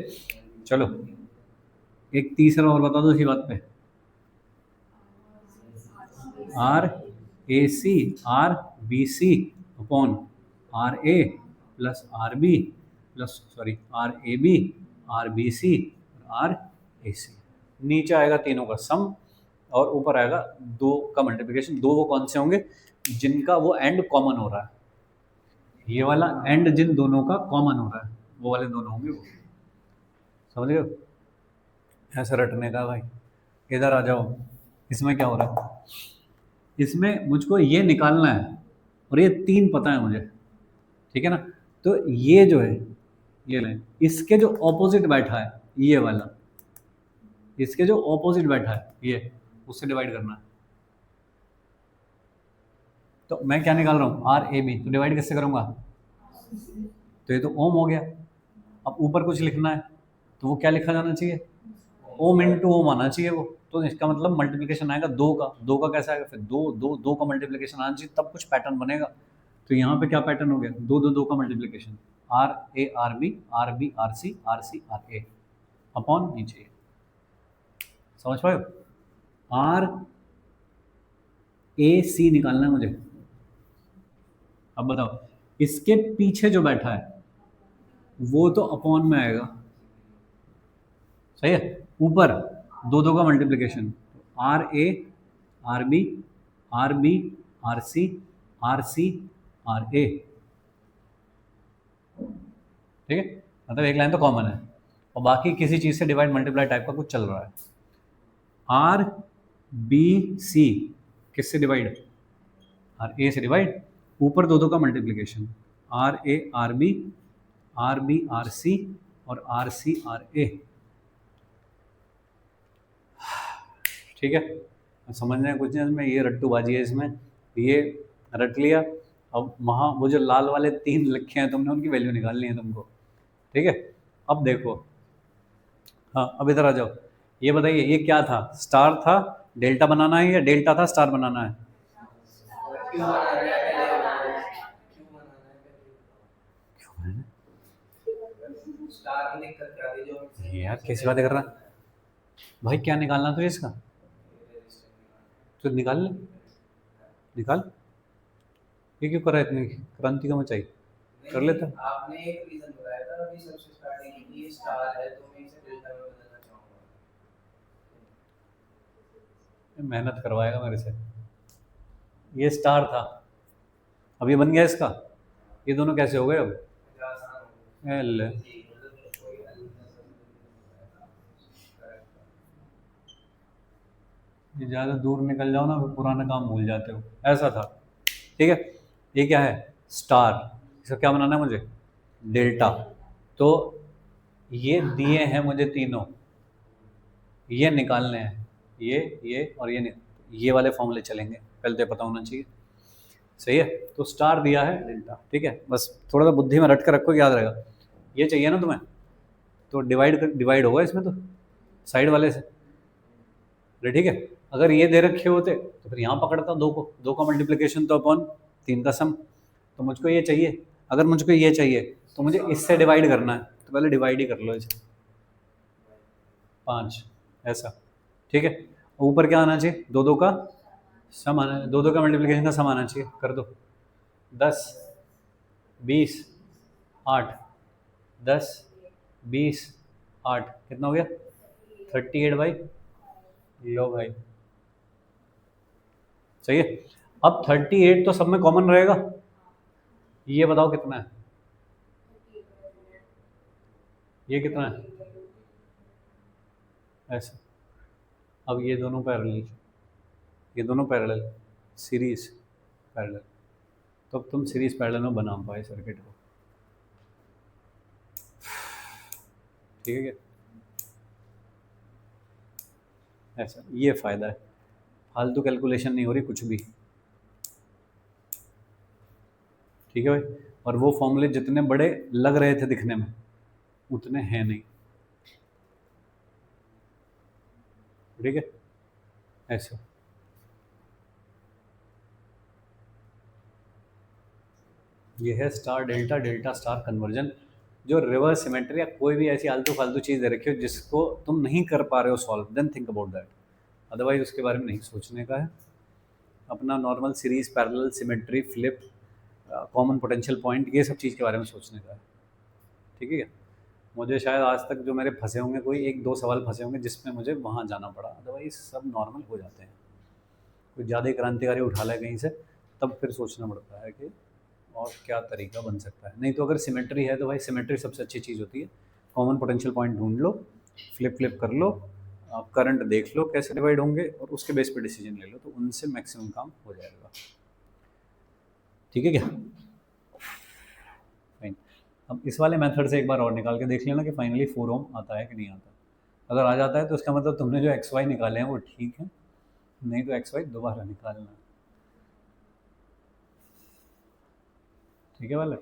चलो एक तीसरा और बता दो इसी बात पे, R A C R B C upon R A plus R B plus sorry RAB, RBC और RAC। नीचे आएगा तीनों का सम और ऊपर आएगा दो का मल्टीप्लिकेशन। दो वो कौन से होंगे जिनका वो एंड कॉमन हो रहा है, ये वाला एंड जिन दोनों का कॉमन हो रहा है वो वाले दोनों होंगे वो। समझ गए? ऐसा रटने का भाई। इधर आ जाओ, इसमें क्या हो रहा है, इसमें मुझको ये निकालना है और ये तीन पता है मुझे, ठीक है ना। तो ये जो है ये लाइन, इसके जो ऑपोजिट बैठा है ये वाला, इसके जो ऑपोजिट बैठा है ये, उससे डिवाइड करना है। तो मैं क्या निकाल रहा हूँ RAB, तो डिवाइड किससे करूँगा, तो ये तो ओम हो गया। अब ऊपर कुछ लिखना है तो वो क्या लिखा जाना चाहिए, ओम इंटू ओम आना चाहिए वो। तो इसका मतलब मल्टीप्लिकेशन आएगा दो का, दो का कैसा आएगा फिर, दो दो दो का मल्टीप्लिकेशन आना चाहिए तब कुछ पैटर्न बनेगा। तो यहाँ पे क्या पैटर्न हो गया, दो दो दो का multiplication, RA RB RB RC RC RA upon नीचे। समझ पाए? RAC निकालना है मुझे। अब बताओ इसके पीछे जो बैठा है वो तो अपॉन में आएगा, सही है। ऊपर दो दो का multiplication, RA RB RB RC RC RA, ठीक है। मतलब एक लाइन तो कॉमन है और बाकी किसी चीज़ से डिवाइड मल्टीप्लाई टाइप का कुछ चल रहा है। RBC किससे डिवाइड, RA से डिवाइड, ऊपर दो दो का multiplication, RA RB RB RC और RC RA, ठीक है। समझने कुछ नहीं इसमें, ये रट्टूबाजी है इसमें, ये रट लिया। अब वहाँ वो जो लाल वाले तीन लिखे हैं तुमने उनकी वैल्यू निकालनी है तुमको, ठीक है। अब देखो, हाँ अब इधर आ जाओ, ये बताइए ये क्या था, स्टार था, डेल्टा बनाना है या डेल्टा था स्टार बनाना है,
क्यों बनाना है पहले बताओ, क्यों बनाना है पहले, स्टार की दिक्कत क्या थी जो
ये यार कैसी बातें कर रहा है भाई, क्या निकालना तुझे इसका, तो निकाल ले, निकाल। ये क्यों कर रहा है, इतनी क्रांति का मचाई, कर लेता।
आपने एक रीजन बताया था अभी सबसे स्टार्टिंग में कि ये स्टार है तो मैं इसे डेल्टा में बदलना चाहूंगा।
मेहनत करवाएगा मेरे से, ये स्टार था, अब ये बन गया इसका, ये दोनों कैसे हो गए अब, एल। ये ज़्यादा दूर निकल जाओ ना फिर पुराना काम भूल जाते हो, ऐसा था, ठीक है। ये क्या है, स्टार, इसका क्या बनाना है मुझे, डेल्टा। तो ये दिए हैं मुझे तीनों, ये निकालने हैं, ये और ये वाले फॉर्मूले चलेंगे, पहले तो ये पता होना चाहिए, सही है। तो स्टार दिया है डेल्टा, ठीक है, बस थोड़ा सा बुद्धि में रट कर रखो, याद रहेगा। ये चाहिए ना तुम्हें, तो डिवाइड होगा इसमें तो साइड वाले से, ठीक है। अगर ये दे रखे होते तो फिर यहाँ पकड़ता दो को, दो का मल्टीप्लिकेशन तो अपॉन तीन का सम। तो मुझको ये चाहिए, अगर मुझको ये चाहिए तो मुझे इससे डिवाइड करना है, तो पहले डिवाइड ही कर लो इसे, 5 ऐसा, ठीक है। ऊपर क्या आना चाहिए, दो दो का सम आना है, दो दो का मल्टीप्लिकेशन का सम आना चाहिए, कर दो। 10 20 8, 10 20 8 कितना हो गया, 38 भाई, लो भाई, सही है। अब 38 तो सब में कॉमन रहेगा, ये बताओ कितना है, ये कितना है, ऐसा। अब ये दोनों पैरेलल, ये दोनों पैरेलल, सीरीज पैरेलल, तो अब तुम सीरीज पैरेलल में बना पाए सर्किट को, ठीक है क्या, ऐसा। ये फ़ायदा है, फालतू कैलकुलेशन नहीं हो रही कुछ भी, ठीक है भाई। और वो फॉर्मूले जितने बड़े लग रहे थे दिखने में उतने हैं नहीं, ठीक है, ऐसा। ये है star delta, delta star conversion. जो रिवर्स सिमेट्री या कोई भी ऐसी आलतू फालतू चीज़ दे रखी हो जिसको तुम नहीं कर पा रहे हो solve, then think about that, otherwise उसके बारे में नहीं सोचने का है। अपना normal series parallel symmetry flip common potential point ये सब चीज़ के बारे में सोचने का है। ठीक है क्या? मुझे शायद आज तक जो मेरे फंसे होंगे कोई एक दो सवाल फंसे होंगे जिसमें मुझे वहाँ जाना पड़ा, अदरवाइज सब नॉर्मल हो जाते हैं। कोई ज़्यादा ही क्रांतिकारी उठा लाए कहीं से तब फिर सोचना पड़ता है कि और क्या तरीका बन सकता है। नहीं तो अगर सिमेट्री है तो भाई सिमेट्री सबसे अच्छी चीज़ होती है। कॉमन पोटेंशियल पॉइंट ढूंढ लो, फ्लिप फ्लिप कर लो, करंट देख लो कैसे डिवाइड होंगे और उसके बेस पे डिसीजन ले लो, तो उनसे मैक्सिमम काम हो जाएगा। ठीक है क्या? फाइन। अब इस वाले मेथड से एक बार और निकाल के देख लेना कि फाइनली 4 ओम आता है कि नहीं आता। अगर आ जाता है तो इसका मतलब तुमने जो एक्स वाई निकाले हैं वो ठीक है, नहीं तो एक्स वाई दोबारा निकालना। ठीक है वाले?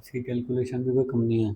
इसकी कैलकुलेशन भी कोई कम नहीं है।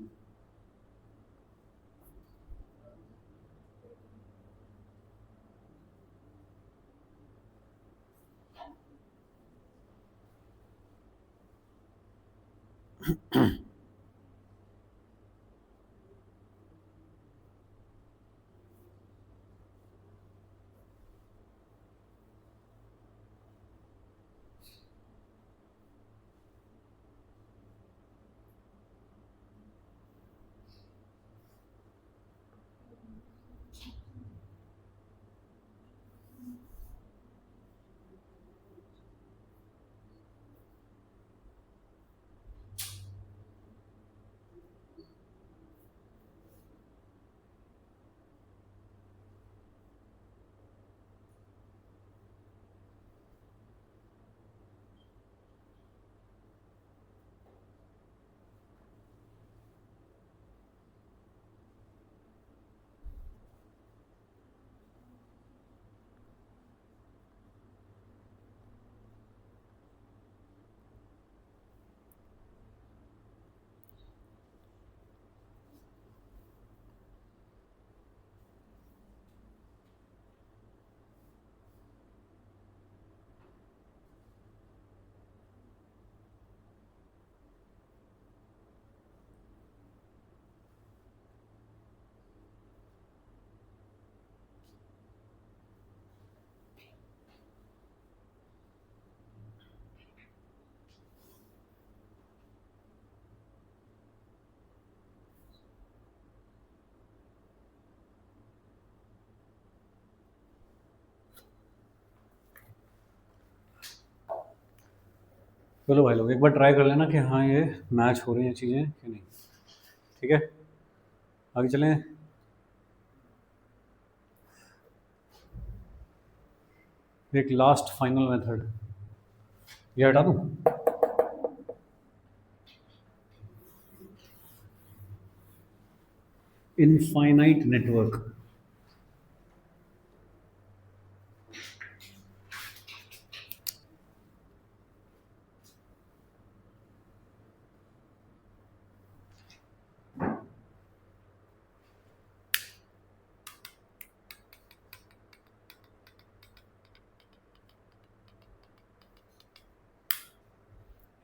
चलो भाई लोग एक बार ट्राई कर लेना कि हाँ ये मैच हो रही हैं चीज़ें कि नहीं। ठीक है, आगे चलें। एक लास्ट फाइनल मेथड, ये हटा दूँ। Infinite network.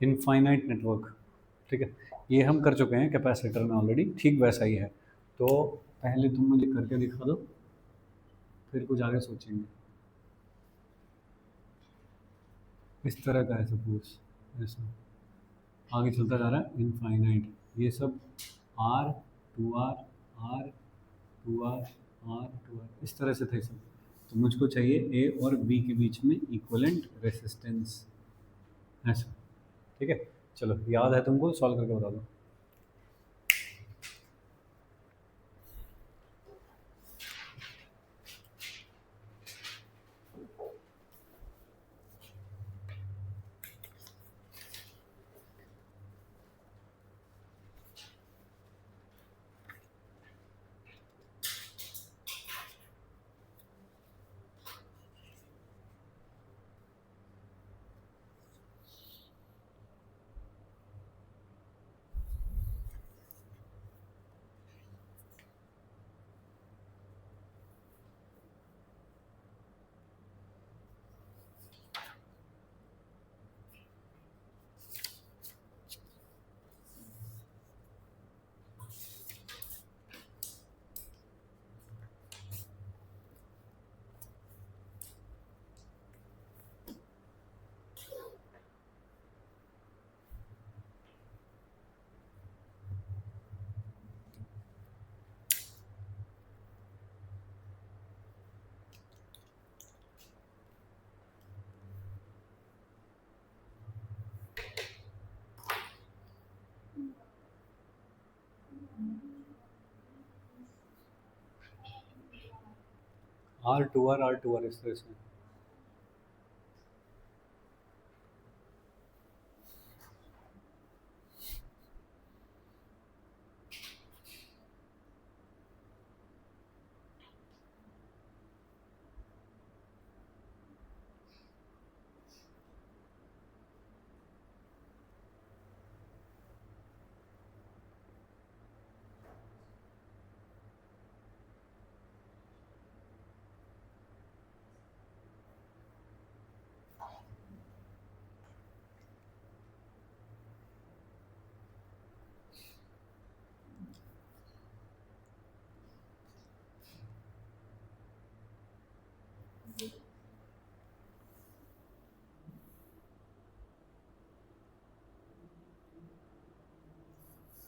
इनफाइनाइट नेटवर्क, ठीक है, ये हम कर चुके हैं कैपेसिटर में ऑलरेडी, ठीक वैसा ही है। तो पहले तुम मुझे करके दिखा दो, फिर कुछ आगे सोचेंगे। इस तरह का है सपोज, ऐसा आगे चलता जा रहा है इनफाइनाइट, ये सब R to R, R to R, R to R, इस तरह से थे सब। तो मुझको चाहिए ए और बी के बीच में इक्वलेंट रेसिस्टेंस, ऐसा। ठीक है, चलो याद है तुमको, सॉल्व करके बता दो। R to R, R to R, इस तरह से।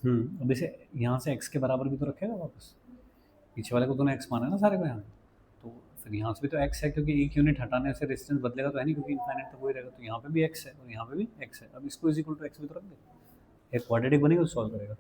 अब इसे यहाँ से x के बराबर भी तो रखेगा वापस, पीछे वाले को तूने x माना है ना सारे को यहाँ, तो फिर यहाँ से भी तो x है, क्योंकि एक यूनिट हटाने से रेजिस्टेंस बदलेगा तो है नहीं, क्योंकि इनफाइनाइट तक वही रहेगा, तो यहाँ पे भी x है और यहाँ पे भी x है। अब इसको इज इक्वल टू x भी तो रख दे, एक क्वाड्रेटिक बनेगा तो सॉल्व करेगा।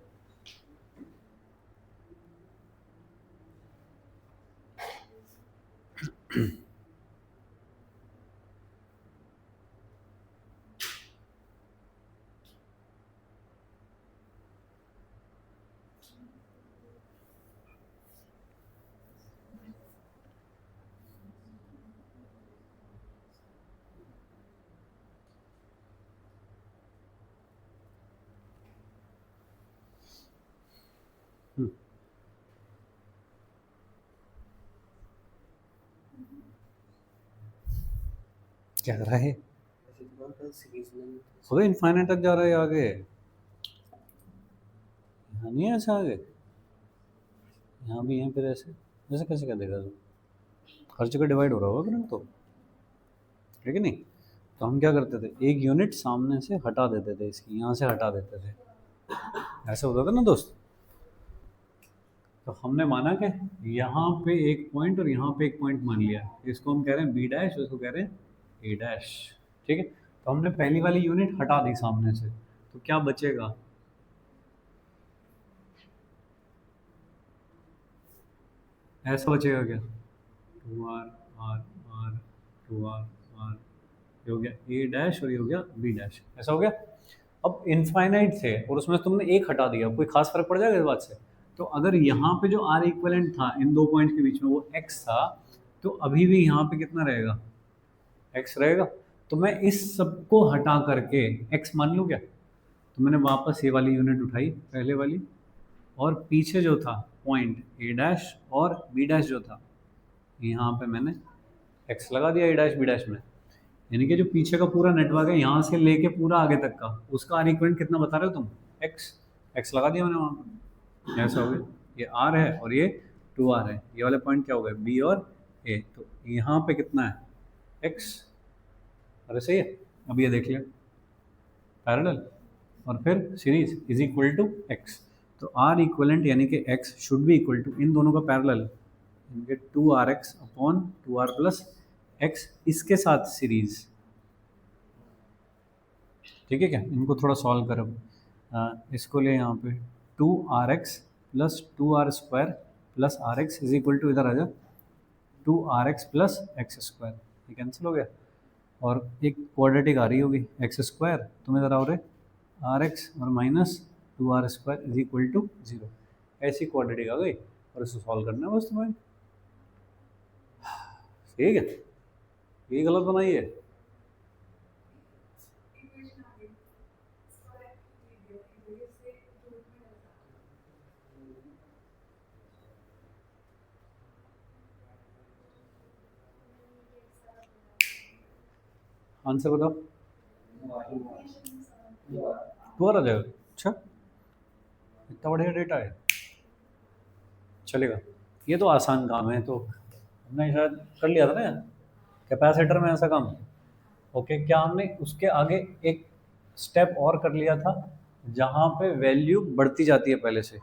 हम्म, क्या कर रहा है?
ऐसे तो बहुत सीरीज में
अबे इनफाइनाइट तक जा रहा है आगे, यहाँ नहीं है ऐसा आगे, यहाँ भी है, फिर ऐसे ऐसे कैसे कर देगा तू? हर जगह डिवाइड हो रहा होगा करंट तो, ठीक है नहीं? तो हम क्या करते थे, एक यूनिट सामने से हटा देते थे, इसकी यहाँ से हटा देते थे, ऐसा होता था ना दोस्त। तो हमने माना कि यहाँ पे एक पॉइंट और यहाँ पे एक पॉइंट मान लिया, इसको हम कह रहे हैं बी डैश, इसको कह रहे हैं ए डैश, ठीक है? तो हमने पहली वाली यूनिट हटा दी सामने से, तो क्या बचेगा? ऐसा बचेगा क्या, two R R R to R R, ये हो गया ए डैश और ये हो गया बी डैश, ऐसा हो गया। अब इनफाइनाइट थे और उसमें तुमने एक हटा दिया, कोई खास फर्क पड़ जाएगा इस बात से? तो अगर यहाँ पे जो आर इक्वलेंट था इन दो पॉइंट के बीच में वो x था, तो अभी भी यहाँ पे कितना रहेगा, x रहेगा। तो मैं इस सबको हटा करके x मान लूँ क्या? तो मैंने वापस ये वाली यूनिट उठाई पहले वाली, और पीछे जो था पॉइंट ए डैश और बी डैश जो था, यहाँ पे मैंने x लगा दिया ए डैश बी डैश में, यानी कि जो पीछे का पूरा नेटवर्क है यहाँ से लेके पूरा आगे तक का, उसका आर इक्वलेंट कितना बता रहे हो तुम, x लगा दिया मैंने वहाँ पे, ऐसा हो गया। ये r है और ये 2r है, ये वाले पॉइंट क्या हो गए b और a, तो यहाँ पे कितना है x, अरे सही है। अब ये देख लिया पैरेलल और फिर series is equal to x, तो r इक्वलेंट यानी कि x should be equal to इन दोनों का पैरेलल, यानी कि 2rx upon 2r plus x, इसके साथ सीरीज, ठीक है क्या? इनको थोड़ा सॉल्व कर, अब इसको ले यहाँ पे 2rx plus 2r square plus R X is equal to, इधर आ जा, 2rx प्लस एक्स स्क्वायर, ये कैंसिल हो गया, और एक क्वाड्रेटिक आ रही होगी एक्स स्क्वायर, तुम इधर आओ रे, आर एक्स और minus 2r square is equal to 0, ऐसी क्वाड्रेटिक आ गई और इसको सॉल्व करना है बस तुम्हें, ठीक है? ये गलत बनाई है, आंसर बताओ, 2r आ जाएगा। अच्छा, इतना बढ़िया डेटा है, चलेगा, ये तो आसान काम है, तो हमने शायद कर लिया था ना कैपेसिटर में ऐसा काम। ओके, क्या हमने उसके आगे एक स्टेप और कर लिया था जहाँ पे वैल्यू बढ़ती जाती है पहले से,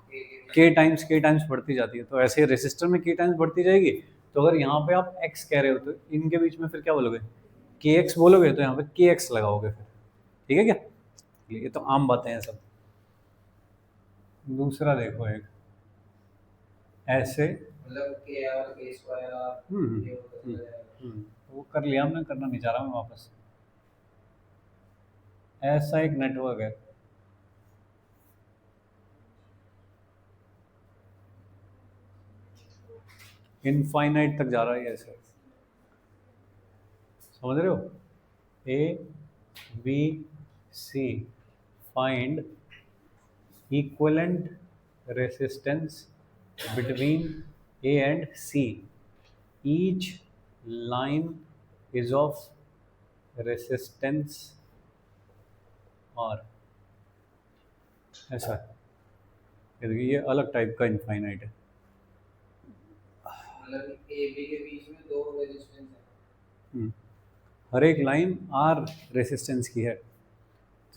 के टाइम्स बढ़ती जाती है, तो ऐसे ही रेसिस्टर में के टाइम्स बढ़ती जाएगी। तो अगर यहाँ पे आप एक्स कह रहे हो तो इनके बीच में फिर क्या बोलोगे, के एक्स बोलोगे, तो यहाँ पे के एक्स लगाओगे फिर, ठीक है क्या? ये तो आम बातें हैं सब। दूसरा देखो, एक ऐसे
मतलब के आर के स्क्वायर आर
हम्म
ये होता
हम्म,
है।
वो कर लिया हमने, करना नहीं चाह रहा मैं वापस। ऐसा एक नेटवर्क है, इनफाइनाइट तक जा रहा है ऐसे, समझ रहे हो? A B C, find equivalent resistance between A and C. Each line is of resistance R, ऐसा है। ये देखिए, ये अलग टाइप का इनफाइनाइट है।
मतलब ए बी के बीच में दो रेजिस्टेंस है।
हर एक लाइन R रेसिस्टेंस की है,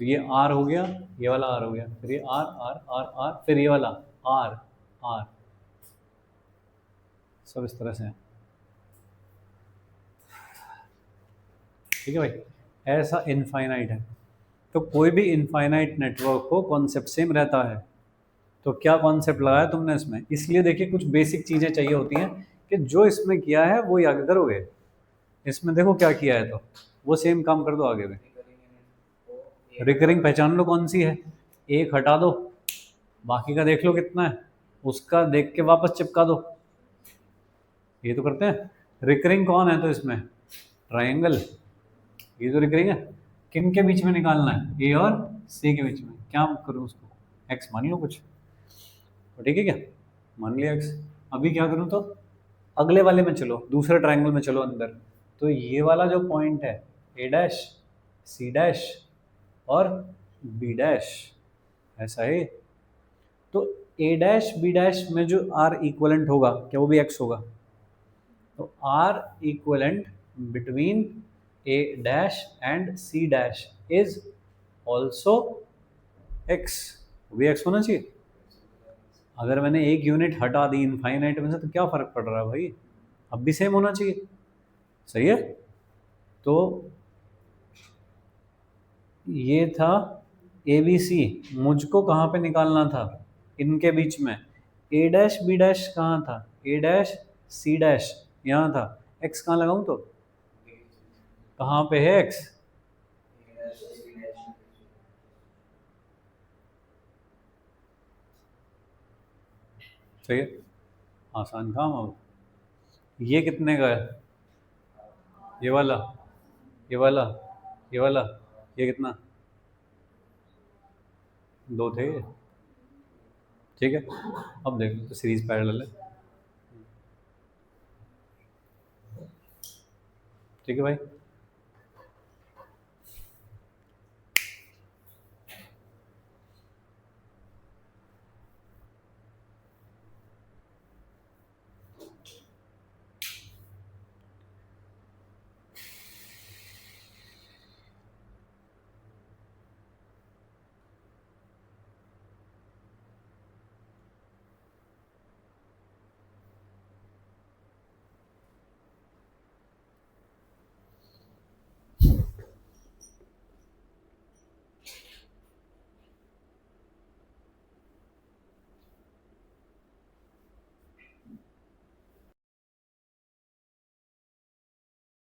तो ये आर हो गया, ये वाला आर हो गया, फिर ये आर आर आर आर, फिर ये वाला आर आर, सब इस तरह से है। ठीक है भाई, ऐसा इनफाइनाइट है। तो कोई भी इनफाइनाइट नेटवर्क हो कॉन्सेप्ट सेम रहता है। तो क्या कॉन्सेप्ट लगाया तुमने इसमें? इसलिए देखिए कुछ बेसिक चीज़ें चाहिए होती हैं कि जो इसमें किया है वो याद करोगे। इसमें देखो क्या किया है, तो वो सेम काम कर दो आगे में। रिकरिंग पहचान लो कौन सी है, एक हटा दो, बाकी का देख लो कितना है, उसका देख के वापस चिपका दो। ये तो करते हैं। रिकरिंग कौन है तो इसमें? ट्रायंगल, ये तो रिकरिंग है। किन के बीच में निकालना है? ए और सी के बीच में। क्या करूँ उसको? एक्स मान लो कुछ, तो ठीक है क्या, मान लिया एक्स। अभी क्या करूँ तो अगले वाले में चलो, दूसरे ट्रायंगल में चलो अंदर। तो ये वाला जो पॉइंट है ए डैश सी डैश और बी डैश, ऐसा है। तो ए डैश बी डैश में जो आर इक्वलेंट होगा, क्या वो भी एक्स होगा? तो R equivalent between A dash and C dash is also X, वो भी एक्स होना चाहिए। अगर मैंने एक यूनिट हटा दी इनफाइनाइट में से तो क्या फ़र्क पड़ रहा है भाई, अब भी सेम होना चाहिए। सही है। तो ये था ए बी सी, मुझको कहाँ पे निकालना था? इनके बीच में। ए डैश बी डैश कहाँ था? ए डैश सी डैश यहाँ था। एक्स कहाँ लगाऊं तो? कहाँ पे है एक्स? सही है, आसान काम। अब ये कितने का है? ये वाला, ये वाला, ये वाला, ये कितना? दो थे ये। ठीक है, अब देख लो तो सीरीज पैरेलल है। ठीक है भाई।